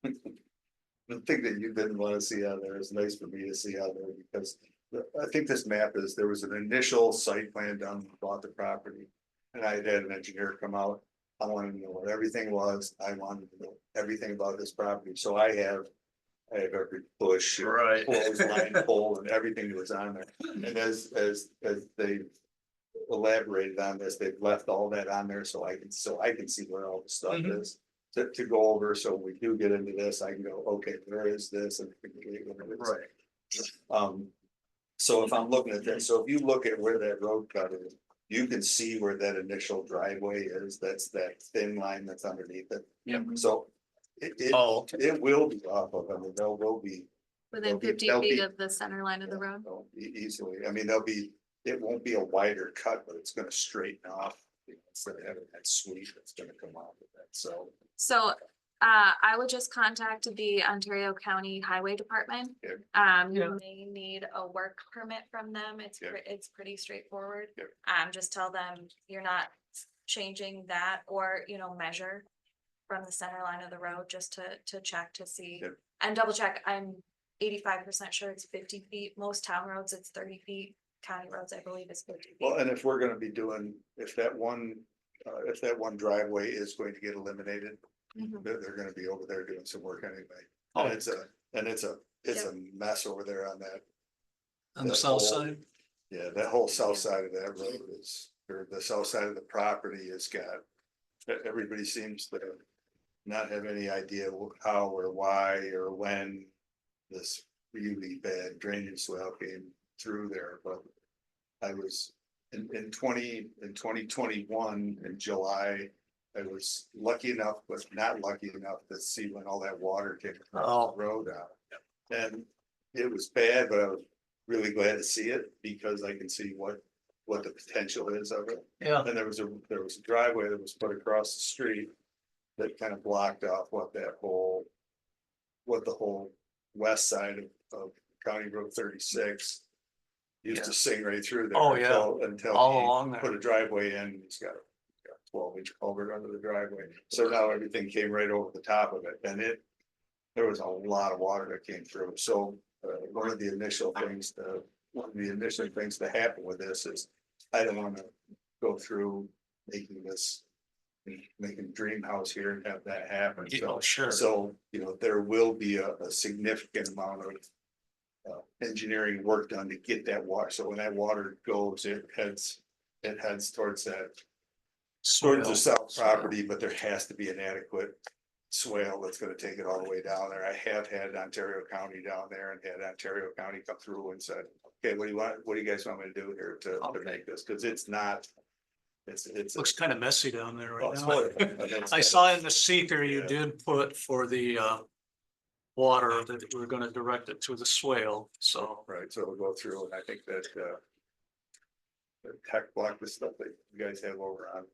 The thing that you didn't want to see out there is nice for me to see out there because I think this map is, there was an initial site plan done, when we bought the property. And I had an engineer come out. I wanted to know what everything was. I wanted to know everything about this property. So I have every bush. and Right. clothesline pole and everything that was on there. And as they elaborated on this, they've left all that on there so I can see where all the stuff Mhm. is. To go over, so when we do get into this, I can go, okay, where is this? And we can get into this. Right. So if I'm looking at this, so if you look at where that road cut is, you can see where that initial driveway is. That's that thin line that's underneath it. Yep. So Oh, okay. it will be off of, I mean, there will be. Within They'll be- 50 they'll feet be- of the center line of the road. Easily, I mean, it won't be a wider cut, but it's gonna straighten off. Instead of having that sweep that's gonna come off of that, so. So, I would just contact the Ontario County Highway Department. Okay. You Yeah. may need a work permit from them. It's, Yeah. it's pretty straightforward. Yeah. Just tell them you're not changing that or, measure from the center line of the road just to check to see. Yeah. And double check, I'm 85% sure it's 50 feet. Most town roads, it's 30 feet. County roads, I believe is 50 feet. Well, and if we're gonna be doing, if that one driveway is going to get eliminated, Mhm. they're gonna be over there doing some work anyway. Oh. And it's a mess over there on that. On the that south whole- side. Yeah, that whole south side of that road is, or the south side of the property has got, everybody seems to not have any idea how or why or when this really bad drainage swell came through there, but I was in 2021 in July, I was lucky enough, but not lucky enough to see when all that water came across the road out. And it was bad, but I was really glad to see it because I can see what the potential is of it. Yeah, And there was a driveway that was put across the street that kind of blocked off what the whole west side of County Road 36 used to sing right through there. Oh, yeah. Until all he along there. put a driveway in, he's got a 12-inch culvert under the driveway. So now everything came right over the top of it and it there was a lot of water that came through, so one of the initial things, to happen with this is. I don't wanna go through making this. Making dream house here and have that happen, so. sure. So, there will be a significant amount of. Engineering work done to get that water, so when that water goes, it heads towards that. Towards the south property, but there has to be an adequate swale that's gonna take it all the way down there. I have had Ontario County down there and had Ontario County come through and said, okay, what do you guys want me to do here to make this? Cause it's not. It's. Looks kind of messy down there Oh, right it's now. horrible. I saw in the seeker you Yeah. did put for the water that we're gonna direct it to the swale, so. Right, so we'll go through, and I think that, the tech block, the stuff that you guys have over on.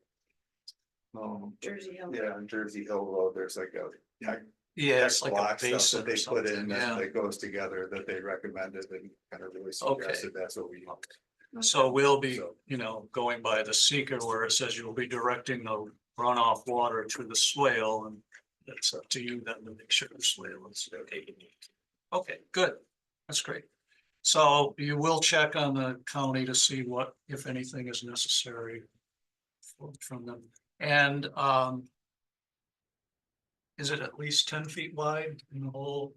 Jersey Hill. Yeah, on Jersey Hill Road, there's like a tech. Yeah, it's tech like a block stuff basin that they or put in something, that yeah. that goes together that they recommended and kind of really suggested that's what we. So we'll be, So- going by the seeker where it says you will be directing the runoff water to the swale, and it's up to you then to make sure the swale is okay. Okay, good. That's great. So you will check on the county to see what, if anything, is necessary from them. And is it at least 10 feet wide in the whole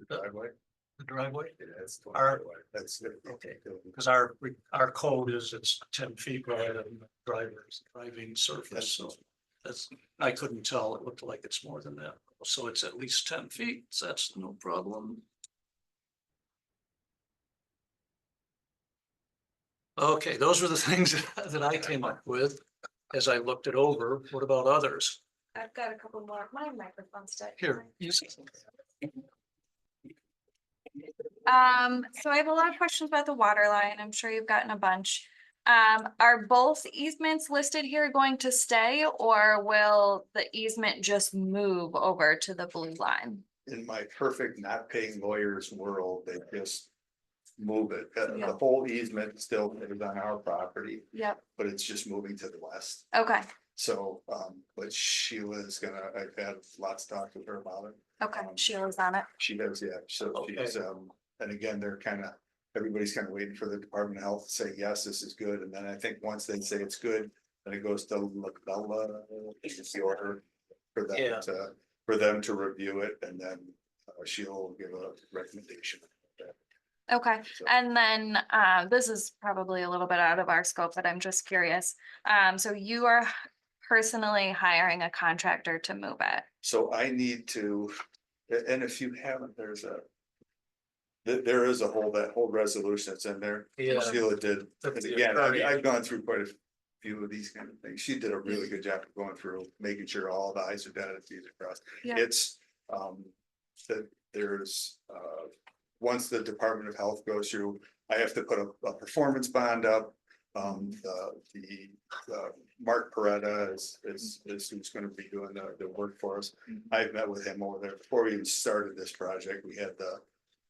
Driveway, the driveway? yeah, that's. Our- That's. Okay. Because our code is it's 10 feet wide on the driving surface, so that's, I couldn't tell, it looked like it's more than that, so it's at least 10 feet, so that's no problem. Okay, those were the things that I came up with as I looked it over. What about others? I've got a couple more. My microphone's dead. Here, use it. So I have a lot of questions about the water line. I'm sure you've gotten a bunch. Are both easements listed here going to stay, or will the easement just move over to the blue line? In my perfect not paying lawyers world, they just move it. Yeah. The whole easement still is on our property, Yep, but it's just moving to the west. okay, So, but Sheila's gonna, I've had lots of talk with her about it. okay, Sheila's on it. She does, yeah, so she's, and again, they're everybody's kind of waiting for the Department of Health to say, yes, this is good, and then I think once they say it's good, then it goes to Labella, it's the order. Yeah. For them to review it, and then she'll give a recommendation. Okay, So- and then, this is probably a little bit out of our scope, but I'm just curious. So you are personally hiring a contractor to move it? So I need to, and if you haven't, there is that whole resolution that's in there. Yeah. Sheila did, That's and the again, attorney. I've gone through quite a few of these kind of things. She did a really good job of going through, making sure all the i's are dotted and t's are crossed. Yeah. It's, that there's, once the Department of Health goes through, I have to put a performance bond up. Mark Peretta is who's gonna be doing the work for us. I've met with him over there before we even started this project. We had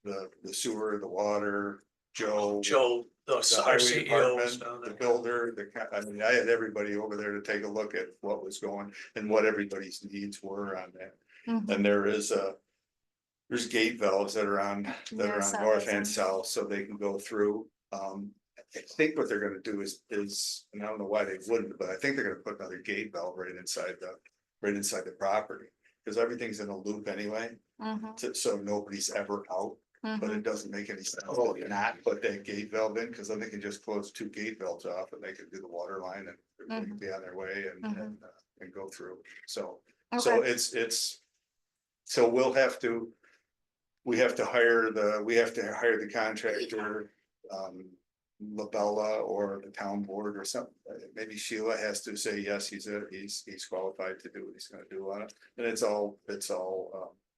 the sewer, the water, Joe. Joe, the The our highway CEO was department, down the there. builder, I mean, I had everybody over there to take a look at what was going and what everybody's needs were on that. Mhm. And there's gate valves that are on Yes, that north was and on- south, so they can go through. I think what they're gonna do is, and I don't know why they wouldn't, but I think they're gonna put another gate valve right inside the property. Cause everything's in a loop anyway, Mhm, so nobody's ever out. But mhm. it doesn't make any sense to not put that gate valve in, cause then they can just close 2 gate valves off and they can do the water line and everybody can be on their way and go through, so. So Okay, it's, so we have to hire the contractor, Labella or the town board or something. Maybe Sheila has to say, yes, he's qualified to do what he's gonna do on it, and it's all,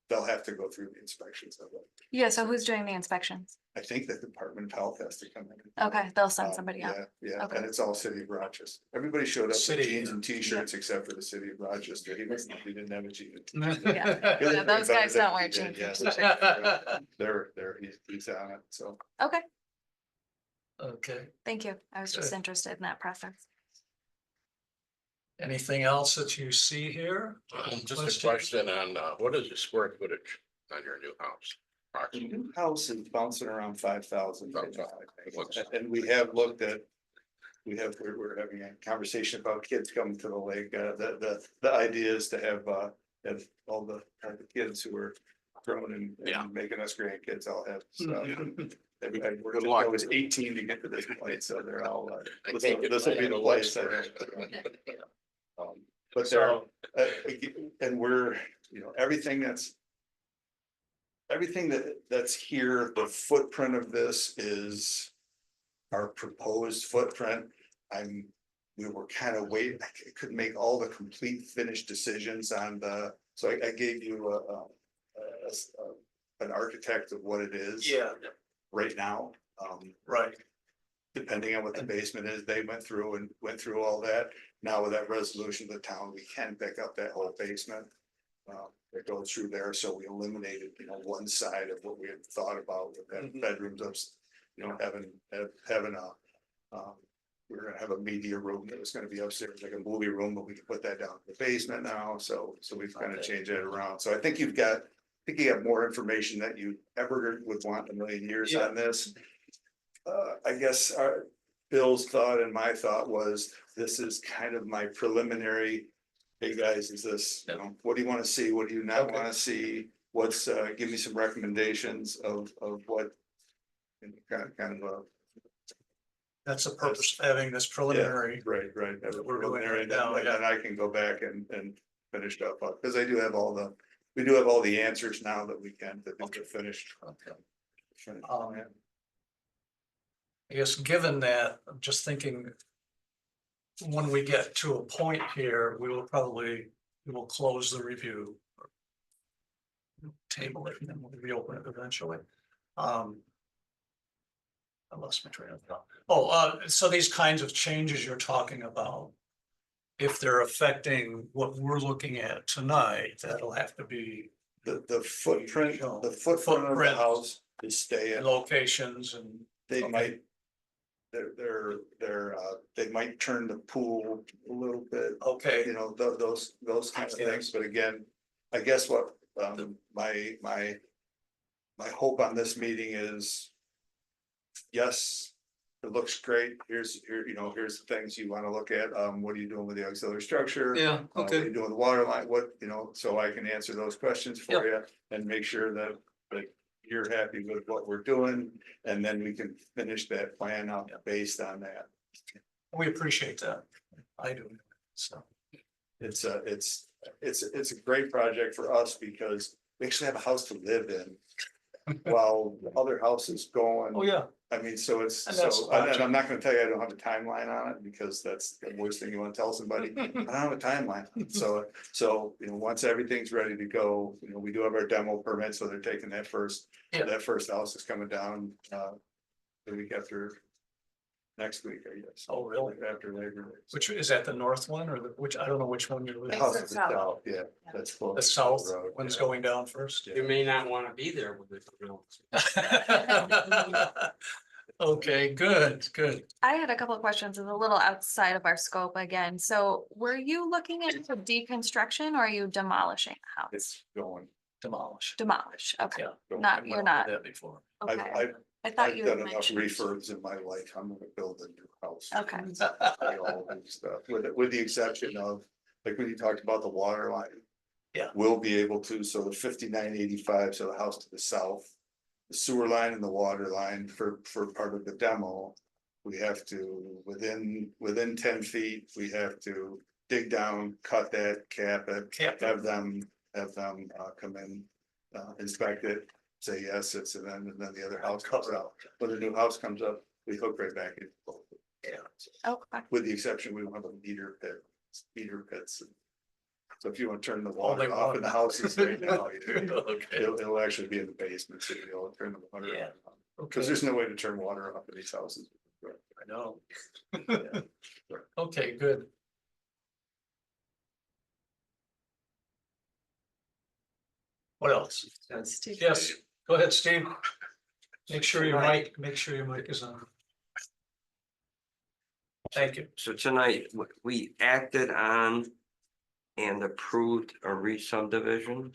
they'll have to go through the inspections of it. yeah, so who's doing the inspections? I think the Department of Health has to come in. Okay, they'll send somebody out. Yeah, yeah, Okay. and it's all city of Rochester. Everybody showed up in City, jeans and t-shirts except for the city of Rochester. He didn't have a jean. Yeah. He Yeah, looked those way guys better don't wear than he did, jeans. yes. He's on it, so. Okay, Okay, thank you. I was just Good. interested in that process. anything else that you see here? Just a question on, what is the square footage on your new house? The Approximately. new house is bouncing around 5,000. About five. It looks- And we have looked at, we're having a conversation about kids coming to the lake. The idea is to have all the kids who are growing and Yeah. making us grandkids all have stuff. And we're Good just luck. always 18 to get to this point, so they're all, I this can't get will be mine the on place. Wexford. But there, and we're, everything that's here, the footprint of this is our proposed footprint. We were kind of waiting, I couldn't make all the complete finished decisions on so I gave you an architect of what it is. Yeah, Right now. right. Depending on what the basement is, they went through all that. Now with that resolution of the town, we can pick up that whole basement. That goes through there, so we eliminated, one side of what we had thought about with that Mhm. bedrooms of, having a. We're gonna have a media room that was gonna be upstairs, like a movie room, but we can put that down in the basement now, so we've kind of Okay. changed that around. So I think you got more information that you ever would want in a million years Yeah. on this. I guess Bill's thought and my thought was, this is kind of my preliminary. Hey, guys, is this, what do you want to see? What do you not Okay. want to see? What's, give me some recommendations of what. Kind of a. That's the purpose of having this preliminary. Right. That we're doing right And now, then I can go back and finish up, because we do have all the answers now that we can, that we Okay. can finish. Okay. finish. I guess given that, I'm just thinking. When we get to a point here, we will close the review. Table it and then we'll reopen it eventually. I lost my train of thought. So these kinds of changes you're talking about. If they're affecting what we're looking at tonight, that'll have to be The footprint of the Footprint. house is staying. locations and. They Okay. might. They might turn the pool a little bit, Okay, those kinds of things, but again, I guess what, my hope on this meeting is. Yes, it looks great, here's the things you wanna look at, what are you doing with the auxiliary structure? yeah, What are you doing with the water line, so I can answer those questions for you and make sure that you're happy with what we're doing, and then we can finish that plan out based on that. we appreciate that. I do, so. It's a great project for us because we actually have a house to live in. While the other house is going. Oh, yeah, I mean, so it's, And that's and I'm not gonna tell you I don't have a timeline on it, because that's the worst thing you wanna tell somebody. I don't have a timeline, so, once everything's ready to go, we do have our demo permit, so they're taking that first. Yeah. That first house is coming down, the week after. Next week, I guess. Oh, really? After Labor Day. which is that the north one or I don't know which one you're The looking house at. is the south, yeah, that's close. The to south road, one's yeah. going down first. You may not want to be there with it. Okay, good. I had a couple of questions, it's a little outside of our scope again. So were you looking into deconstruction or are you demolishing the house? It's going. Demolish. Demolish, okay, going. not, you're not, That before. I've, okay. I've, I thought I've you had done enough mentioned. refurbs in my life, I'm gonna build a new house. Okay. All that stuff, with the exception of, like when you talked about the water line. Yeah. We'll be able to, so the 5985, so the house to the south. The sewer line and the water line for part of the demo. We have to, within 10 feet, we have to dig down, cut that, cap it, have them come in. Inspect it, say yes, and then the other house comes out. When the new house comes up, we hook right back in. Yeah. Okay, With the exception, we don't have a meter pits. So if you want to turn the Only water off one. in the houses right now, Okay. it'll actually be in the basement, so you'll turn the water. Yeah. on. Cause there's no way to turn water off in these houses. I know. Okay, good. What else? Yes, go ahead, Steve. Make sure your mic is on. Thank you. So tonight, we acted on and approved a re-subdivision.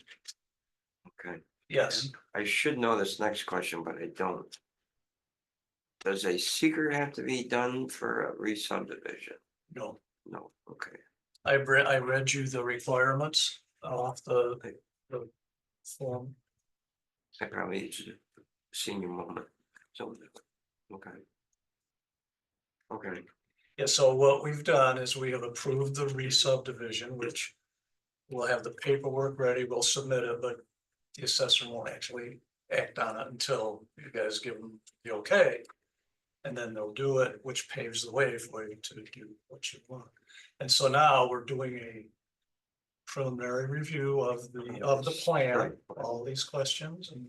Okay, Yes, I should know this next question, but I don't. Does a seeker have to be done for a re-subdivision? no, No, okay. I read you the requirements off the form. I probably should have seen your moment. So, okay. Okay, Yeah, so what we've done is we have approved the re-subdivision, which we'll have the paperwork ready, we'll submit it, but the assessor won't actually act on it until you guys give them the okay. And then they'll do it, which paves the way for you to do what you want. And so now we're doing a preliminary review of the plan, all these questions, and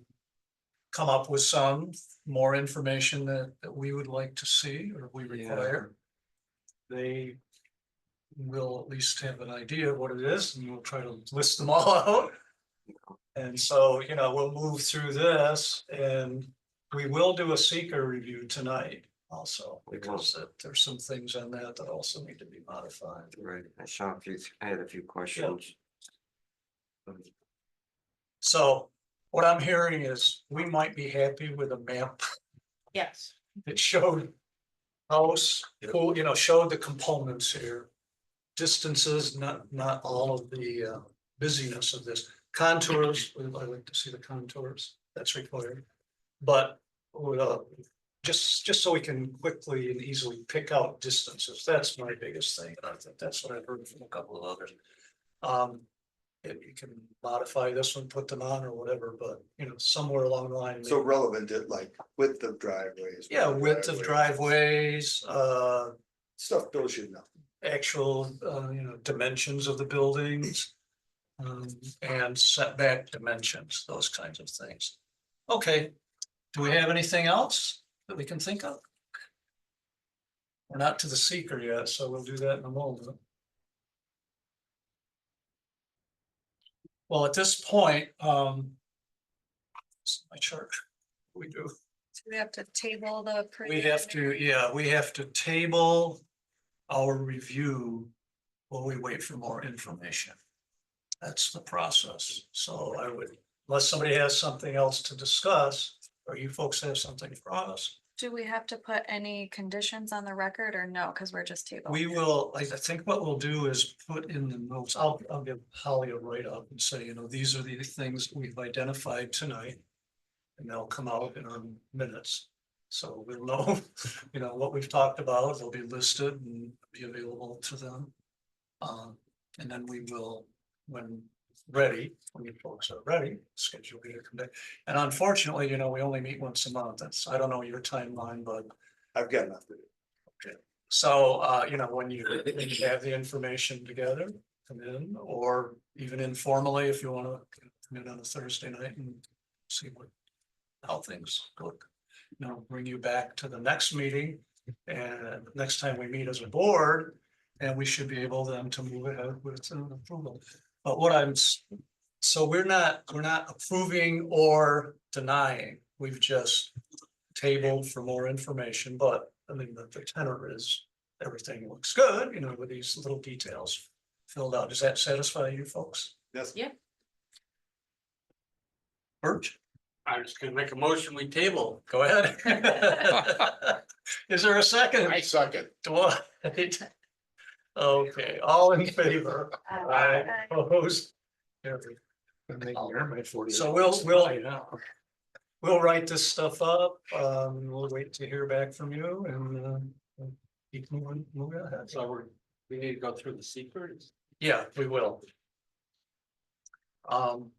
come up with some more information that we would like to see or we require. They will at least have an idea of what it is, and we'll try to list them all out. And so, you know, we'll move through this, and we will do a seeker review tonight also, because there's some things on that also need to be modified. right. I had a few questions. So what I'm hearing is we might be happy with a map Yes, that showed house, pool, you know, showed the components here. Distances, not all of the busyness of this. Contours, I like to see the contours, that's required. But just so we can quickly and easily pick out distances, that's my biggest thing. And I think that's what I've heard from a couple of others. If you can modify this one, put them on or whatever, but you know, somewhere along the line. So relevant to like width of driveways. Yeah, width of driveways, Stuff Bill should know. actual, you know, dimensions of the buildings. And setback dimensions, those kinds of things. Okay, do we have anything else that we can think of? We're not to the seeker yet, so we'll do that in a moment. Well, at this point, it's my chart, we do. So we have to table the. We have to, yeah, we have to table our review while we wait for more information. That's the process. So I would, unless somebody has something else to discuss, or you folks have something for us. Do we have to put any conditions on the record or no? Because we're just tabling. We will, I think what we'll do is put in the notes, I'll give Holly a write-up and say, you know, these are the things we've identified tonight. And they'll come out in our minutes. So we'll know, you know, what we've talked about, they'll be listed and be available to them. And then we will, when ready, when you folks are ready, schedule you to come back. And unfortunately, you know, we only meet once a month. That's, I don't know your timeline, but I've got enough to do. so, you know, when you have the information together, come in, or even informally, if you want to come in on a Thursday night and see how things look. You know, bring you back to the next meeting, and next time we meet as a board, and we should be able then to move ahead with an approval. But so we're not approving or denying, we've just tabled for more information, but I mean, the tenor is, everything looks good, you know, with these little details filled out. Does that satisfy you folks? Yes. Yeah. Birch, I'm just gonna make a motion, we table. go ahead. Is there a second? I suck it. What? Okay, all in favor? Aye. Opposed? Carried. So we'll write this stuff up, we'll wait to hear back from you and keep moving ahead. So we need to go through the secrets. Yeah, we will. You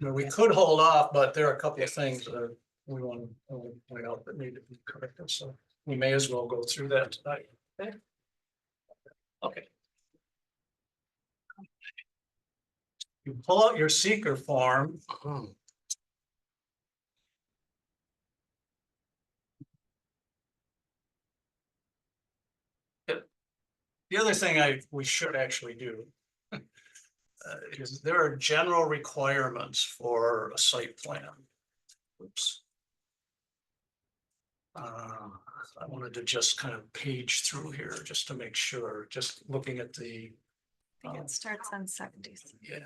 know, we could hold off, but there are a couple of things that we want to point out that need to be corrected, so we may as well go through that tonight. Okay. You pull out your seeker form. The other thing we should actually do is there are general requirements for a site plan. Oops. I wanted to just kind of page through here just to make sure, just looking at the. I think it starts on 70. Yeah.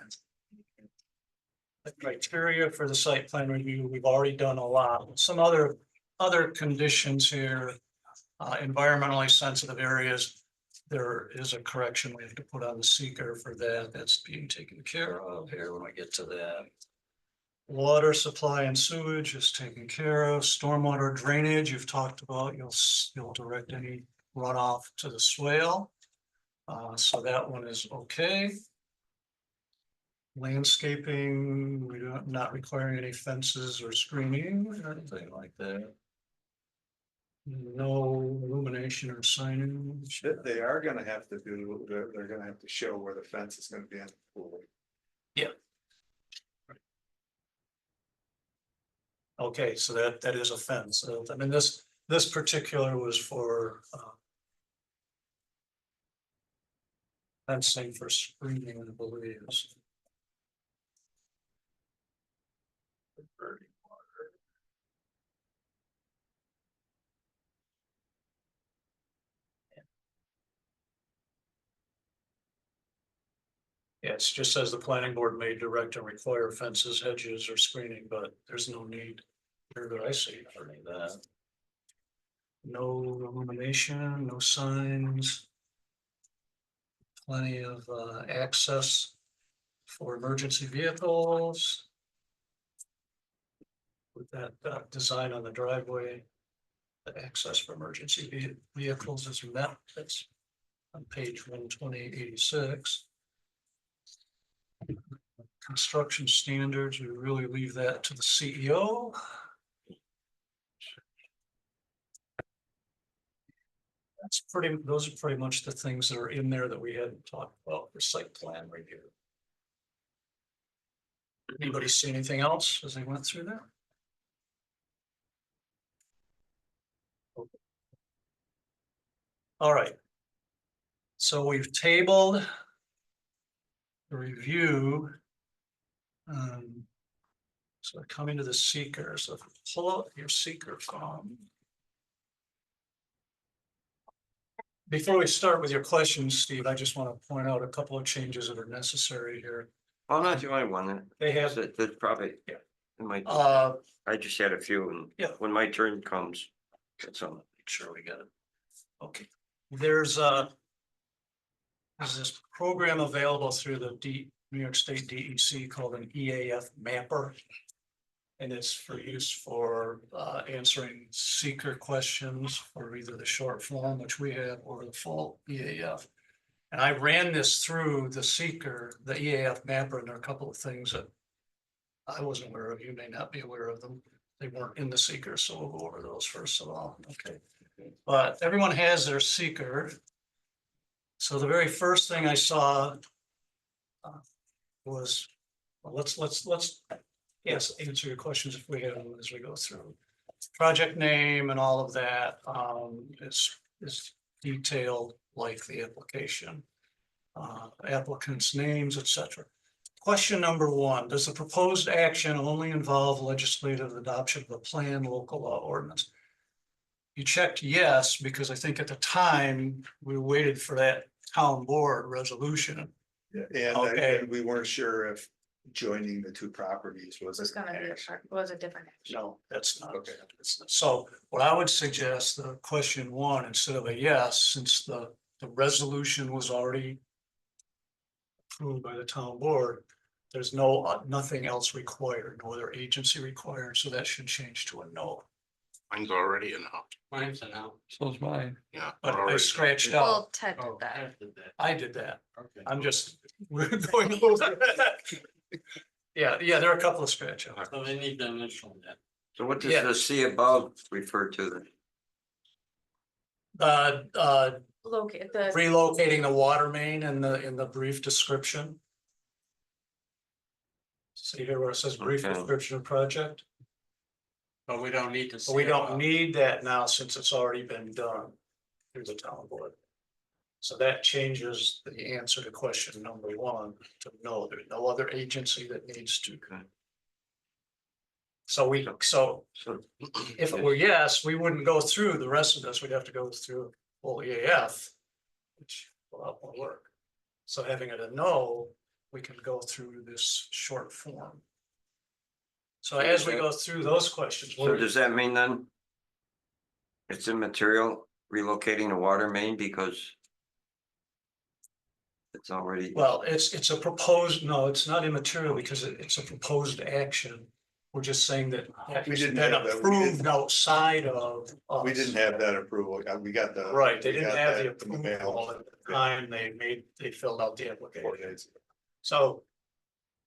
the criteria for the site plan review, we've already done a lot. Some other conditions here. Environmentally sensitive areas, there is a correction we have to put on the seeker for that. That's being taken care of here when I get to that. Water supply and sewage is taken care of. Stormwater drainage, you've talked about, you'll direct any runoff to the swale. So that one is okay. Landscaping, we don't, not requiring any fences or screening or anything like that. No illumination or signage. They are gonna have to do, they're gonna have to show where the fence is gonna be on the pool. Okay, so that is a fence. So, I mean, this particular was for fencing for screening, I believe. Yeah, it just says the planning board may direct and require fences, hedges, or screening, but there's no need. Where do I see for any of that? No illumination, no signs. Plenty of access for emergency vehicles. With that design on the driveway, the access for emergency vehicles is met. That's on page 12086. Construction standards, we really leave that to the CEO. Those are pretty much the things that are in there that we hadn't talked about for site plan review. Anybody see anything else as they went through that? All right. So we've tabled the review. So coming to the seeker, so if you pull up your seeker form. Before we start with your questions, Steve, I just want to point out a couple of changes that are necessary here. I'm not the only one They have, that's probably, Yeah. it might, uh, I just had a few and Yeah. when my turn comes, it's on. make sure we get it. Okay, there's this program available through the New York State DEC called an EAF mapper. And it's for use for answering seeker questions for either the short form, which we have, or the full EAF. And I ran this through the seeker, the EAF mapper, and there are a couple of things that I wasn't aware of. You may not be aware of them. They weren't in the seeker, so we'll go over those first of all. Okay. But everyone has their seeker. So the very first thing I saw was, well, let's yes, answer your questions if we have them as we go through. Project name and all of that is detailed like the application. Applicants' names, etc. Question number one, does the proposed action only involve legislative adoption of a plan, local law ordinance? You checked yes, because I think at the time we waited for that town board resolution. Yeah, Okay. and we weren't sure if joining the two properties was. It's gonna be was a different action. No, that's not. Okay. So what I would suggest, the question one, instead of a yes, since the resolution was already approved by the town board, there's nothing else required, no other agency required, so that should change to a no. Mine's already in out, Mine's an out. So's mine. yeah. But I already- scratched out, Well, Ted Oh, did that. Ted did that. I did that, Okay. I'm just, we're going over that. Yeah, there are a couple of scratch outs. So they need to initial that. So what does Yeah. the see above refer to then? Locate the, Relocating the water main in the brief description. See here where it says brief Okay. description of project, But we don't need to. but we see don't about- need that now since it's already been done through the town board. So that changes the answer to question number one to no, there's no other agency that needs to. Okay. So So, if it were yes, we wouldn't go through the rest of this, we'd have to go through full EAF. Which will have more work. So having it a no, we can go through this short form. So as we go through those questions, So does that mean then? It's immaterial relocating the water main because. It's already. well, it's a proposed, no, it's not immaterial because it's a proposed action. We're just saying that We it's didn't been have that. We approved didn't- outside of. We us. didn't have that approval. We got the. Right, they we didn't got have that the in the mail approval at the time they filled out the 4 application. days. So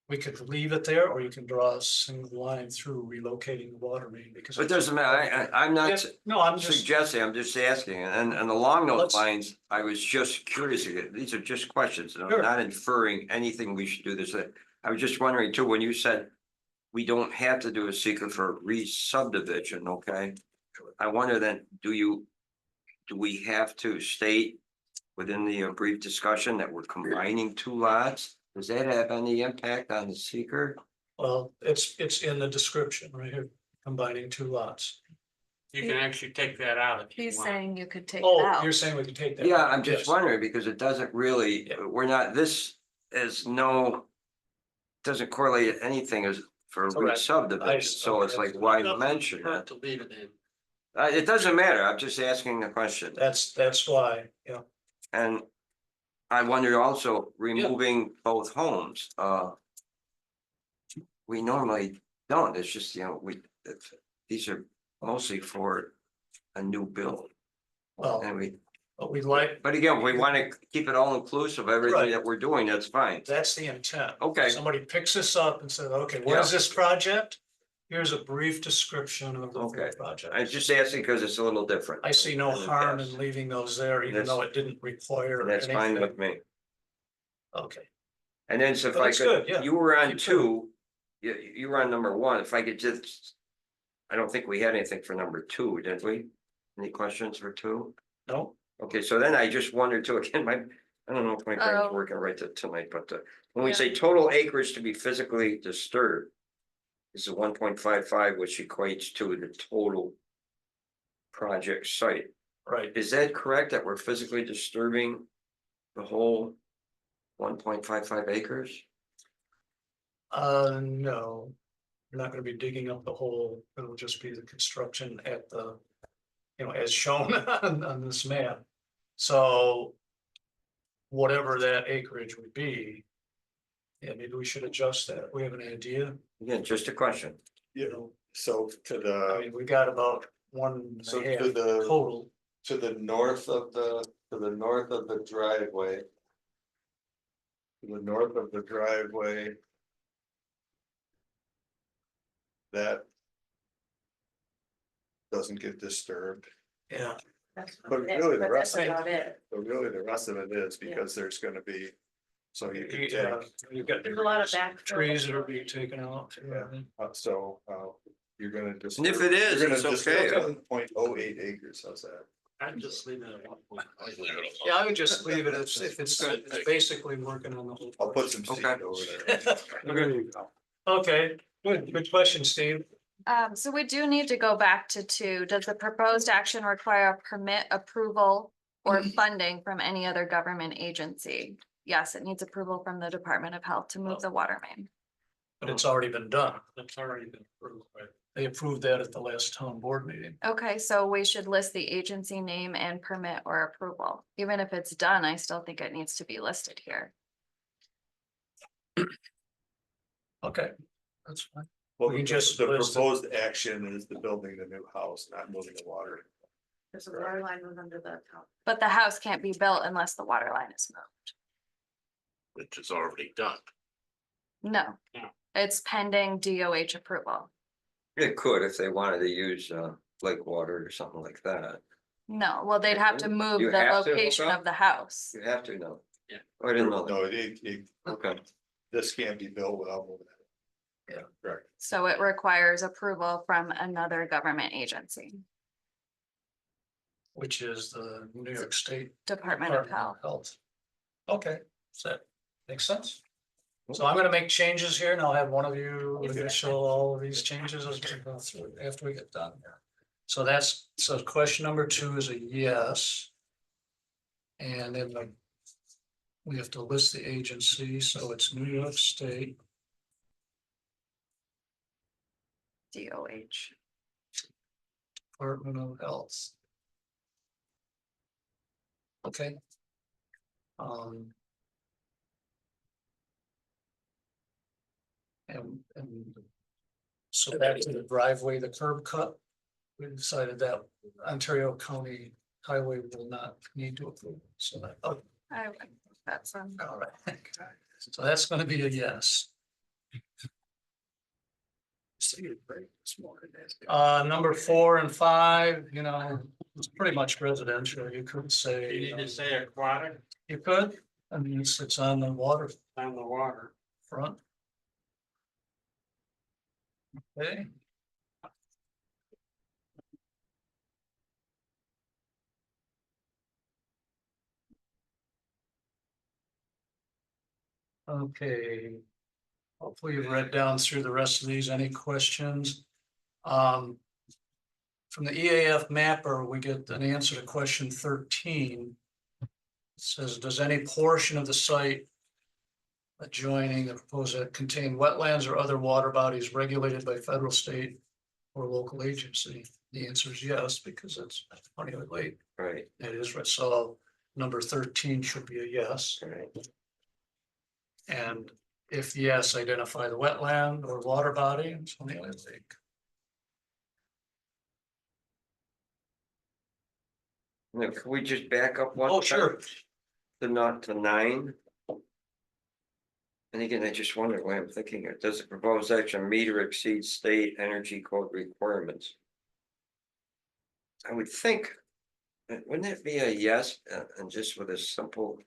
we could leave it there, or you can draw a single line through relocating the water main because. It doesn't matter. I'm Yeah, not no, I'm just, suggesting, I'm just asking. And along those Let's- lines, I was just curious. These are just questions. and I'm Sure. not inferring anything we should do this. I was just wondering too, when you said. We don't have to do a seeker for re-subdivision, okay? I wonder then, do we have to state within the brief discussion that we're combining 2 lots? Does that have any impact on the seeker? well, it's in the description right here, combining 2 lots. You can actually take that out if you He's want. saying you could take it Oh, out. you're saying we can take that? Yeah, I'm just Yes. wondering because it doesn't really, Yeah. we're not, this is no. Doesn't correlate anything as for Correct. re-subdivision, so it's like, why mention Hurt it? to leave it in. It doesn't matter, I'm just asking the question. That's why, yeah. And I wonder also, removing both homes, we normally don't, it's just, these are mostly for a new build. Well, And we, but we like, but again, we want to keep it all inclusive, everything Right. that we're doing, that's fine. that's the intent. Okay, Somebody picks this up and says, okay, what is Yeah. this project? Here's a brief description of the full Okay. project. I'm just asking because it's a little different. I see no than the harm past. in leaving those there, even That's- though it didn't require And that's fine anything. with me. Okay, And then so if But I that's could, good, yeah. you were on Keep 2, you were on number 1, if I could just. I don't think we had anything for number 2, did we? Any questions for 2? no, Okay, so then I just wondered too, again, I don't know if my brain's Oh. working right tonight, but when we Yeah. say total acreage to be physically disturbed. This is 1.55, which equates to the total. Project site, right, is that correct that we're physically disturbing the whole 1.55 acres? no. You're not gonna be digging up the hole, it'll just be the construction at the, as shown on this map. So whatever that acreage would be, yeah, maybe we should adjust that. We have an idea, Again, just a question. So to I the, mean, we got about 1 so and a half to the, total. to the north of the driveway. To the north of the driveway. That. Doesn't get disturbed, Yeah, That's But about it, really the but rest that's of it- about it. but really the rest of it is because there's gonna be. So you can yeah, take, you've got. There's a lot of backfill. Trees that are being taken out. Yeah. You're gonna just. And if it is, it's okay. 0.08 acres, how's that? I'd just leave it at 1 point. Yeah, I would just leave it if it's basically working on the whole. I'll put some seed Okay. over there. Okay, good question, Steve. So we do need to go back to 2. Does the proposed action require a permit approval or funding from any other government agency? Yes, it needs approval from the Department of Health to move the water main. But it's already been done. It's already been approved, right? They approved that at the last town board meeting. Okay, so we should list the agency name and permit or approval. Even if it's done, I still think it needs to be listed here. Okay, that's fine. Well, We can the just the list it. proposed action is the building the new house, not moving the water. There's a water line was under the top. But the house can't be built unless the water line is moved. Which is already done. No, No. it's pending DOH approval. It could if they wanted to use lake water or something like that. No, well, they'd have to move You the have to hook location up? of the house. You have to know. Yeah. Oh, I didn't know that. No, it, Okay, this can't be built without moving it. Yeah. Correct. So it requires approval from another government agency, Which is the New York State Department of Health. Okay, does that make sense? So I'm gonna make changes here and I'll have one of you initial all of these changes as we go through after we get done here. So question number 2 is a yes. And then we have to list the agency, so it's New York State. DOH. Department of Health. Okay. And so back to the driveway, the curb cut. We decided that Ontario County Highway will not need to approve, so that, oh, That's all right. So that's gonna be a yes. Number 4 and 5, you know, it's pretty much residential, you could say. You need to say aquatic You could, I mean, it's on the water on the water. front. Okay. Okay. Hopefully you've read down through the rest of these. Any questions? From the EAF mapper, we get an answer to question 13. It says, does any portion of the site adjoining the proposed contain wetlands or other water bodies regulated by federal, state, or local agency? The answer is yes, because it's Honey Lake. Right, It is, right. So number 13 should be a yes. right. And if yes, identify the wetland or water body in Honey Lake. Now, can we just back up one? Oh, sure. To 9? And again, I just wondered why I'm thinking it, does the proposed action meet or exceed state energy code requirements? I would think, wouldn't it be a yes, and just with a simple,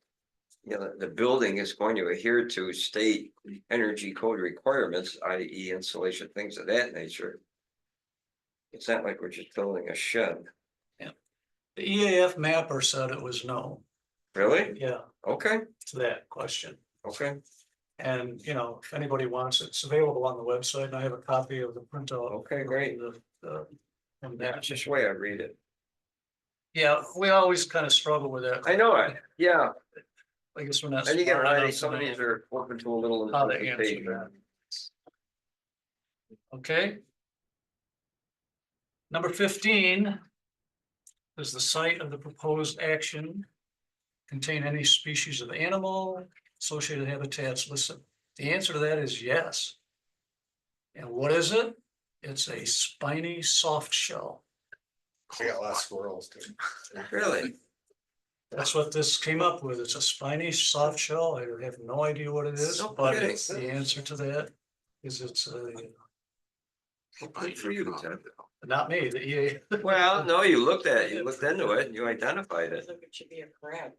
you know, the building is going to adhere to state energy code requirements, i.e. insulation, things of that nature. It's not like we're just building a shed. The EAF mapper said it was no. Really? Yeah, Okay, to that question. okay, And, you know, if anybody wants it, it's available on the website, and I have a copy of the printout. okay, great. And That's that, just the way I read it. yeah, we always kind of struggle with that. I know it, yeah, I guess we're not. and you get smart right, enough some to of know these are open to a little How to answer interpretation. that. Okay. Number 15. Does the site of the proposed action contain any species of animal, associated habitats listed? The answer to that is yes. And what is it? It's a spiny soft shell. We got a lot of squirrels too. Really? That's what this came up with. It's a spiny soft shell. I have no idea what it is, No but kidding. it's the answer to that is it's Good for you, Ted. not me, the EA. Well, no, you looked into it, and you identified it. It should be a crab.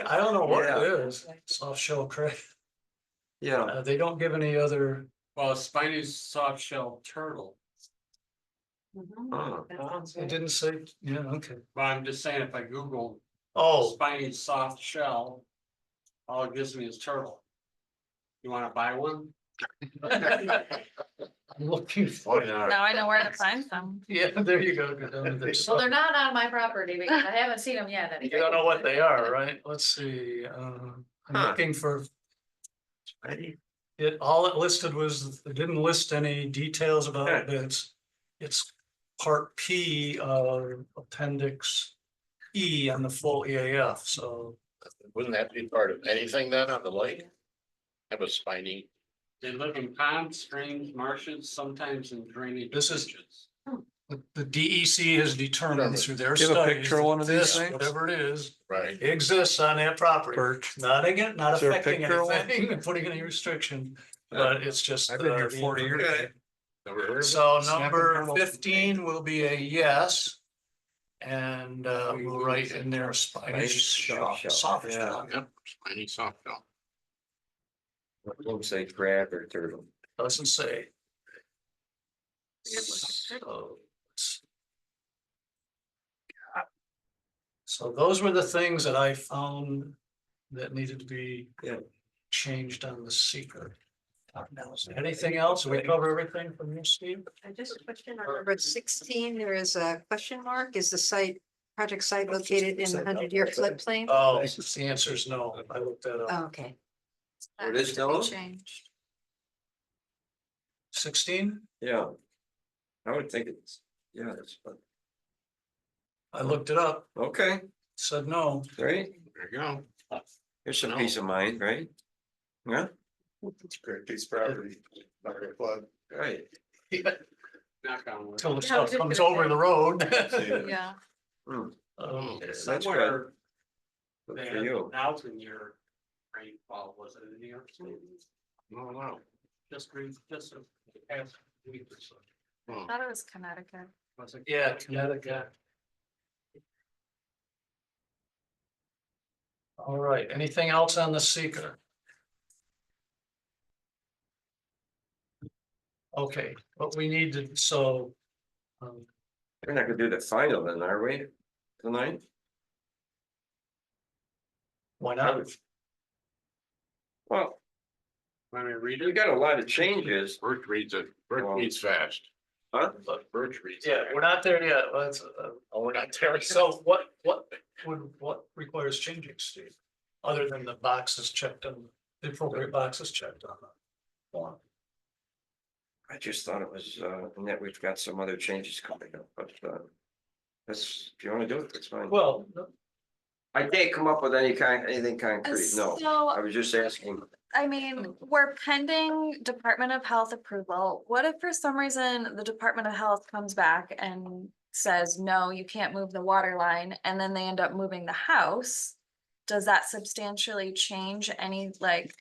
I don't know what Yeah. it is. Soft shell crab. Yeah, They don't give any other. Well, spiny soft shell turtle. oh, It didn't say, yeah, okay. But I'm just saying, if I Google Oh, spiny soft shell, all it gives me is turtle. You wanna buy one? I'm looking for, Now I know where to find them. yeah, there you go. Go down to there. So they're not on my property because I haven't seen them yet. You don't know what they are, right? Let's see, I'm Huh. looking for. All it listed was, it didn't list any details about it, but it's part P of appendix E on the full EAF, so. Wouldn't that be part of anything then on the lake? Have a spiny, They live in ponds, streams, marshes, sometimes in drainage. This is- ditches. The DEC has determined through their Give a studies. picture of one of that these this, things? Whatever it is, right? exists on that property. Not again, not Is there a affecting picture of one? anything, and putting any restriction, but it's just. I've been here the 40 years. information. Never heard of it. So Snapping number turtles. 15 will be a yes. And we'll write in there spiny shell, soft Yeah. shell. Yep, spiny soft shell. won't say crab or turtle. Doesn't say. So those were the things that I found that needed to be Yeah. changed on the secret. Anything else? We cover everything from you, Steve? I just question on number 16, there is a question mark. Is the project site located in the 100-year floodplain? Oh, the answer is no. I looked that up. Oh, okay. What is That needs to be Noah? changed. 16? Yeah, I would think it's, yeah, it's, I looked it up, okay, said no. great. There you go. Here's some peace of mind, right? Yeah, It's a great piece of property, not gonna flood. right. Knock on wood. Till the Yeah, stuff just comes gonna over say. the road. Yeah. Hmm, It's That's somewhere good they for had you. 1,000-year rainfall, was it in New York State? Oh, wow. Just the past week or so. I thought it was Connecticut. Was it? Yeah, Connecticut. All right, anything else on the seeker? Okay, what we need to, so. We're not gonna do the final then, are we? Tonight? Why not? Well, Want me to read we it? got a lot of changes, Birch reads it, Birch Well- reads fast, huh? but Birch reads. Yeah, we're not there yet. Let's, Oh, we're not there. so what requires changing, Steve? Other than the boxes checked on, the appropriate boxes checked on the form. I just thought it was, and that we've got some other changes coming up, but, that's, if you wanna do it, that's fine. Well, I can't come up with anything concrete, no. I So, was just asking, I mean, we're pending Department of Health approval. What if for some reason the Department of Health comes back and says, no, you can't move the water line, and then they end up moving the house? Does that substantially change any, like,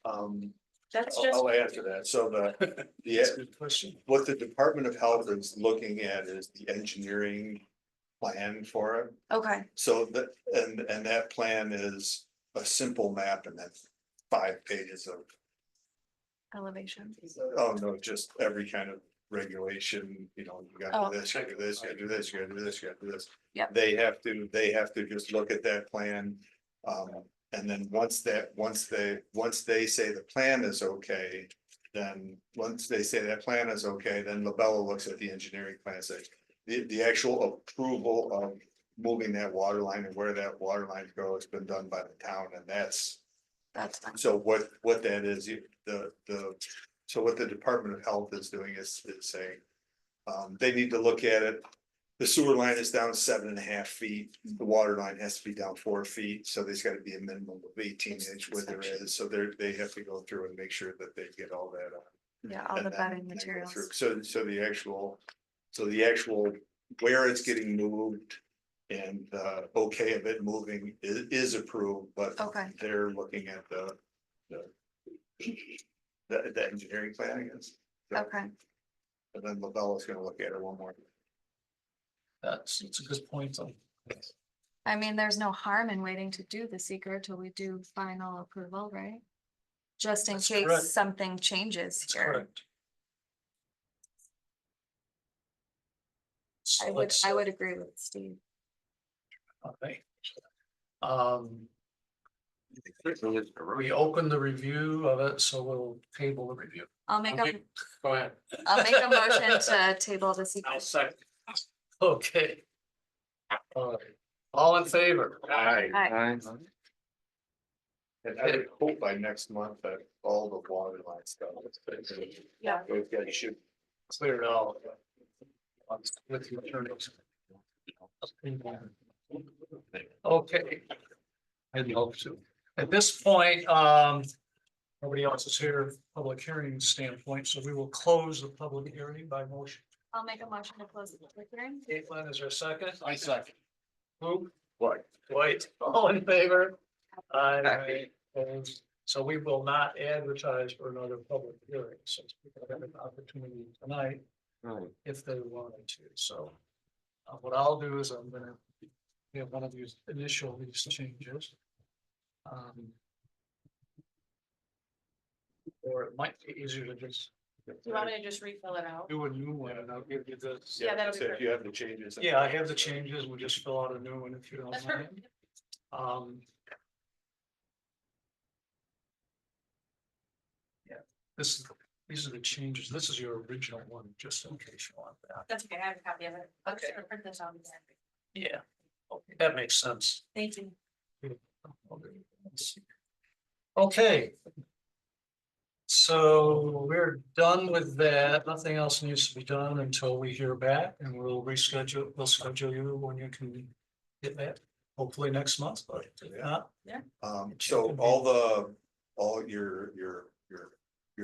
That's I'll just, I'll add to that, so that's a good question. what the Department of Health is looking at is the engineering plan for it. okay, So that, and that plan is a simple map and then 5 pages of, elevation? oh no, just every kind of regulation, you know, you gotta Oh. do this, you gotta do this, you gotta do this, you gotta do this, you gotta do this. Yep. They have to just look at that plan. And then once they say the plan is okay, then once they say that plan is okay, then Labella looks at the engineering plan, and says, the actual approval of moving that water line and where that water line goes, has been done by the town, and that's, That's fine. so what that is, so what the Department of Health is doing is saying. They need to look at it. The sewer line is down 7.5 feet, the water line has to be down 4 feet, so there's gotta be a minimum of 18 inch where there is, so they have to go through and make sure that they get all that. Yeah, all the and then bedding go materials. through. So the actual where it's getting moved. And okay of it moving is approved, but Okay, they're looking at the engineering plan, I guess. So- okay. And then Labella's gonna look at it one more. It's a good point, though. I mean, there's no harm in waiting to do the seeker till we do final approval, right? Just in That's case correct. something changes That's here. correct. So I would, let's, I would agree with Steve. okay. We open the review of it, so we'll table the review. I'll make a, Okay. Go ahead. I'll make a motion to table the seeker. I'll second. Okay. All in favor? Aye. Aye. And I would hope by next month that all the water line stuff. Yeah. Those guys should Clear it all. With your attorneys. Okay. I'd hope to. At this point, nobody else is here, public hearing standpoint, so we will close the public hearing by motion. I'll make a motion to close the public hearing. Caitlin, is there a second? I second. Who? What? Dwight, all in favor? Aye. Opposed? So we will not advertise for another public hearing, since people have an opportunity tonight right, if they wanted to, so. What I'll do is I'm gonna have one of these initial these changes. Or it might be easier to just do you want me to just refill it out? do a new one and I'll give you this. Yeah, that'll be so if you have the changes. Yeah, I have the changes, we'll just fill out a new one if you don't That's mind. perfect. Yeah, these are the changes, this is your original one, just in case you want that. That's okay, I have a copy of it. I'll just print this out. Yeah, okay, that makes sense. Thank you. Okay. So we're done with that. Nothing else needs to be done until we hear back and we'll schedule you when you can get that. Hopefully next month, but yeah. So all your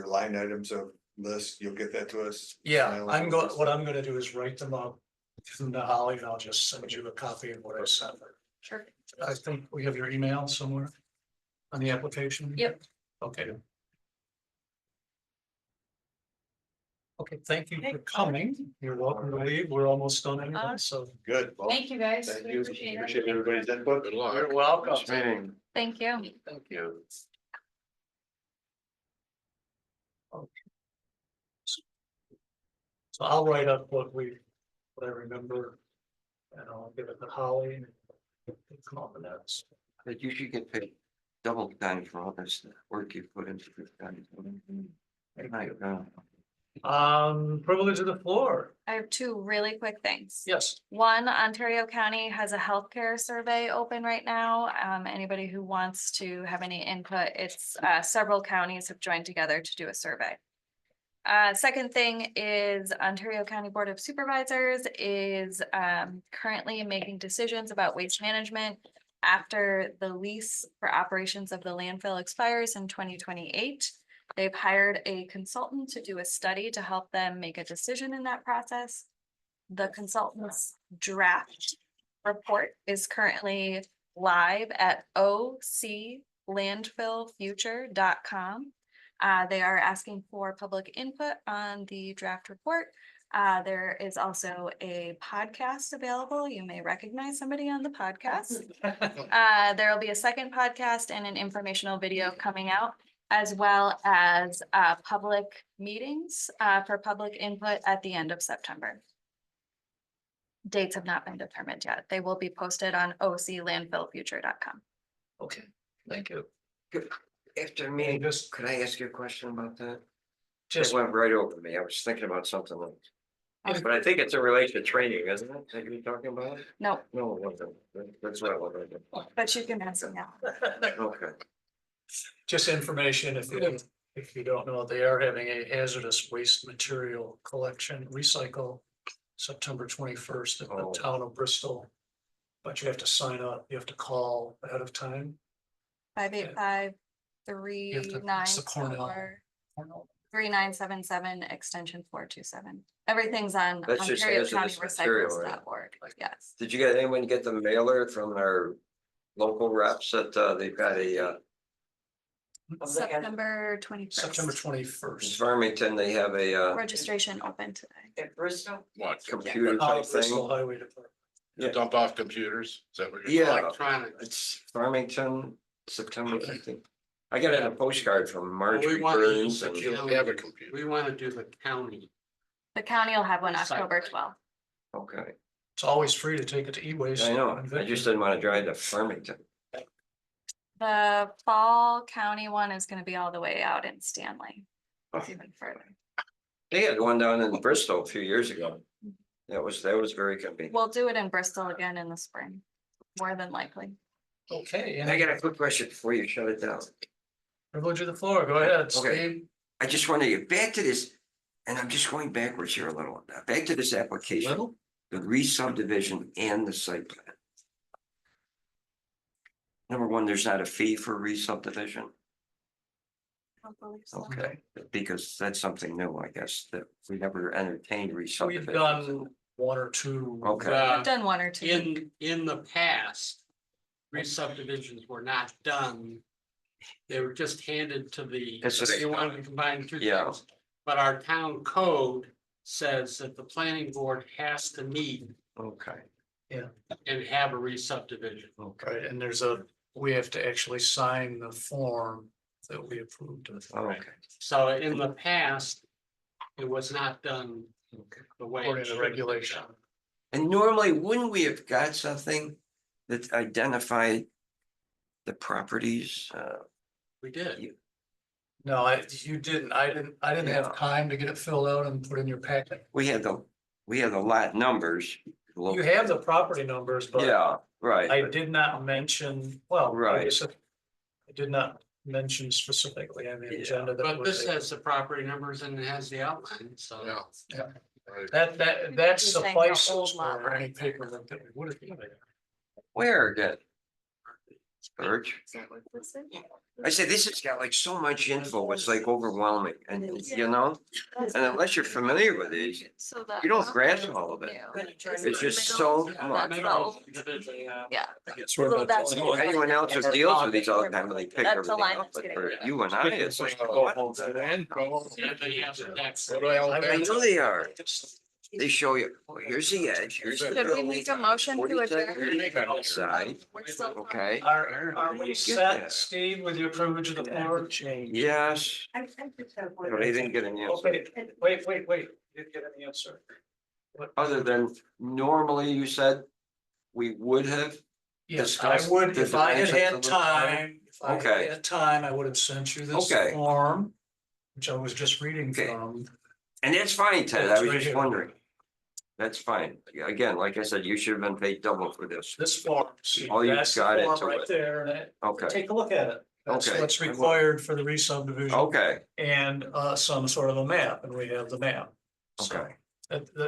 line items of list, you'll get that to us? Yeah, what I'm gonna do is write them up from the Holly and I'll just send you a copy of what I sent her. Sure. I think we have your email somewhere on the application. Yep. Okay. Okay, thank you for coming. You're welcome to leave. We're almost done anyway, so. Good. Well, Thank you, guys. thank We you. appreciate it. Appreciate everybody's input. Good luck. You're welcome. Meeting. Thank you. Thank you. So I'll write up what I remember. And I'll give it to Holly. And come up with that. But you should get paid double time for all this work you put into this. My God. Privilege of the floor. I have two really quick things. Yes. One, Ontario County has a healthcare survey open right now. Anybody who wants to have any input, it's several counties have joined together to do a survey. Second thing is Ontario County Board of Supervisors is currently making decisions about waste management after the lease for operations of the landfill expires in 2028. They've hired a consultant to do a study to help them make a decision in that process. The consultant's draft report is currently live at oclandfillfuture.com. They are asking for public input on the draft report. There is also a podcast available. You may recognize somebody on the podcast. There will be a second podcast and an informational video coming out, as well as public meetings for public input at the end of September. Dates have not been determined yet. They will be posted on oclandfillfuture.com. Okay, thank you. After me, Just- could I ask you a question about that? Just, It went right over me. I was thinking about something else. But I think it's in relation to training, isn't it, that you're talking about? No, No, it wasn't. That's what I wanted. but you can answer now. Okay. just information, if you don't know, they are having a hazardous waste material collection recycle September 21st in the Oh. town of Bristol. But you have to sign up, you have to call ahead of time. 585-394-3977 extension 427. Everything's on That's just Ontario County hazardous material, right? Recycles.org. Yes. Did you get anyone get the mailer from our local reps that they've got a September 21st. September in 21st. Farmington, they have a Registration open today. At Bristol? What, computer Out type of Bristol thing. Highway Department. Yeah. dump off computers? Is that what you're? Yeah, Electronic. it's Farmington, September 15th. I got a postcard from Marjorie want to Burns use and the You don't have a computer. We want to do the county. The county will have one Recycle. October 12th. okay, It's always free to take it to e-waste. I know, I just didn't want to drive to Farmington. The fall county one is gonna be all the way out in Stanley. It's Oh. even further. They had one down in Bristol a few years ago. That was very convenient. We'll do it in Bristol again in the spring, more than likely. Okay, And I got a quick question before you shut it down. privilege of the floor, go ahead, Okay. Steve. I just want to get back to this, and I'm just going backwards here a little, back to this application, Little? the re-subdivision and the site plan. Number one, there's not a fee for re-subdivision, I don't believe so. okay, because that's something new, I guess, that we never entertained We've re-subdivision. done one or two. Okay. I've done one or two. In the past, re-subdivisions were not done. They were just handed to the, It's just- you wanted to combine two Yeah. things. But our town code says that the planning board has to meet Okay, and have a re-subdivision. okay, Right, and we have to actually sign the form that we approved. okay. So in the past, it was not done the way. it According to should have been regulation. done. And normally, wouldn't we have got something that identified the properties? We did. No, you didn't, I didn't Yeah. have time to get it filled out and put in your packet. We had the lot numbers. You have the property numbers, but Yeah, right. I did not mention, well, I Right. guess I did not mentioned specifically on the Yeah. agenda. that But would this be- has the property numbers and it has the outline, so. Yeah. Right. That You're saying the suffices old lot for any lines. paperwork that we would have given. Where again? Birch? Is that what this is? I say this has got like so much info, it's like overwhelming and you know, and unless you're familiar with these, So that. you don't grasp all of it. It's just so much. That's the old- Yeah. So that's- Anyone else who deals with these all the time, they pick That's the everything line up, that's but getting for rid of. you and I, it's like. Go what? home to that, go home. Yeah, but you have the next- What do I owe I them? know they are. They show you, oh, here's the edge, here's the. Should we make a motion to 40 seconds adjourn? Side, We're still- okay, Are we Get set, that. Steve, with your privilege of the floor? yes, but I didn't get an answer. Wait, didn't get an answer. Other than normally you said we would have, Yes, I discuss would, the if I had dimensions had of the time, if I Okay. had time, I would have sent you this Okay. form. Which I was just reading Okay. from. and that's fine, Ted, I It's was right just here. wondering. That's fine, again, like I said, you should have been paid double for this, This form. See, Oh, you that's the got it form to right it. there, and okay, take a look at it. That's Okay. what's I will. required for the re-subdivision. okay, And some sort of a map, and we have the map. So, okay,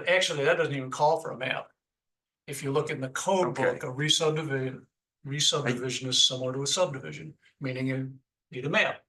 actually, that doesn't even call for a map. If you look in the code Okay. book, a re-subdivision is similar to a subdivision, meaning you need a map.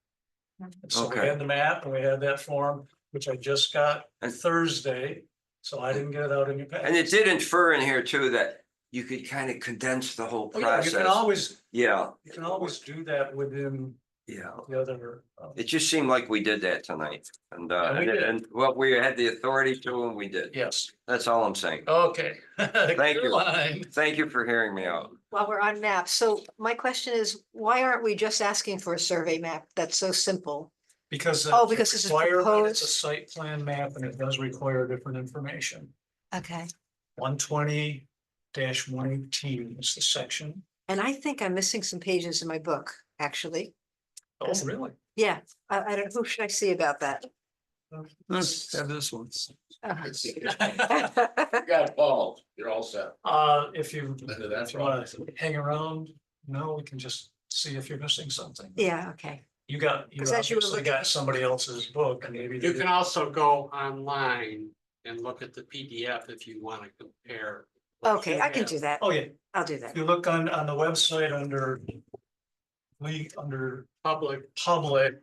And so we Okay. had the map and we had that form, which I just got And- Thursday, so I didn't get it out in your package. and it did infer in here too that you could kind of condense the whole Oh, yeah, you can process, yeah, always do that within yeah. the other. It just seemed like we did that tonight, and Yeah, we did. and what we had the authority to, and we did, Yes, that's all I'm saying. okay. Thank Good you. line. Thank you for hearing me out. While we're on maps, so my question is, why aren't we just asking for a survey map? That's so simple. Because. Oh, because this is requirement, It's a proposed. site plan map and it does require different information. Okay. 120-118 is the section. And I think I'm missing some pages in my book, actually. Oh, really? Yeah, I don't, who should I see about that? Let's have this one. You got it, Paul, you're all set. If you wanna hang around, no, we can just see if you're missing something. Yeah, okay. You 'Cause as you were obviously looking got at- somebody else's book and maybe. You can also go online and look at the PDF if you want to compare. what Okay, you I can have. do that. Oh, yeah, I'll do if that. you look on the website under. Under Public, public.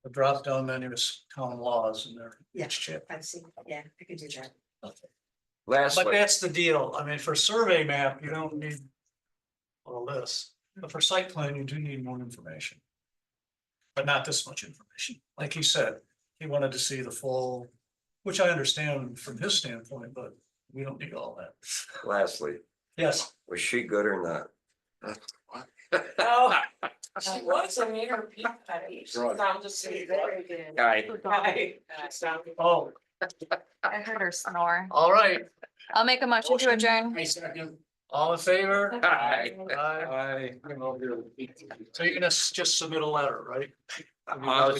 The drop down menu is town laws and there. Yeah. each chip. I see, yeah, I can do that. But Lastly, that's the deal. I mean, for survey map, you don't need. All this, but for site plan, you do need more information. But not this much information. Like he said, he wanted to see the full, which I understand from his standpoint, but we don't need all that. lastly, Yes. was she good or not? Oh, she was a mere peep at it. Sound just very good. Aye. Right. Oh, I heard her snore. all right. I'll make a motion to adjourn. All in favor? Aye. Aye. So you're gonna just submit a letter, right? I'll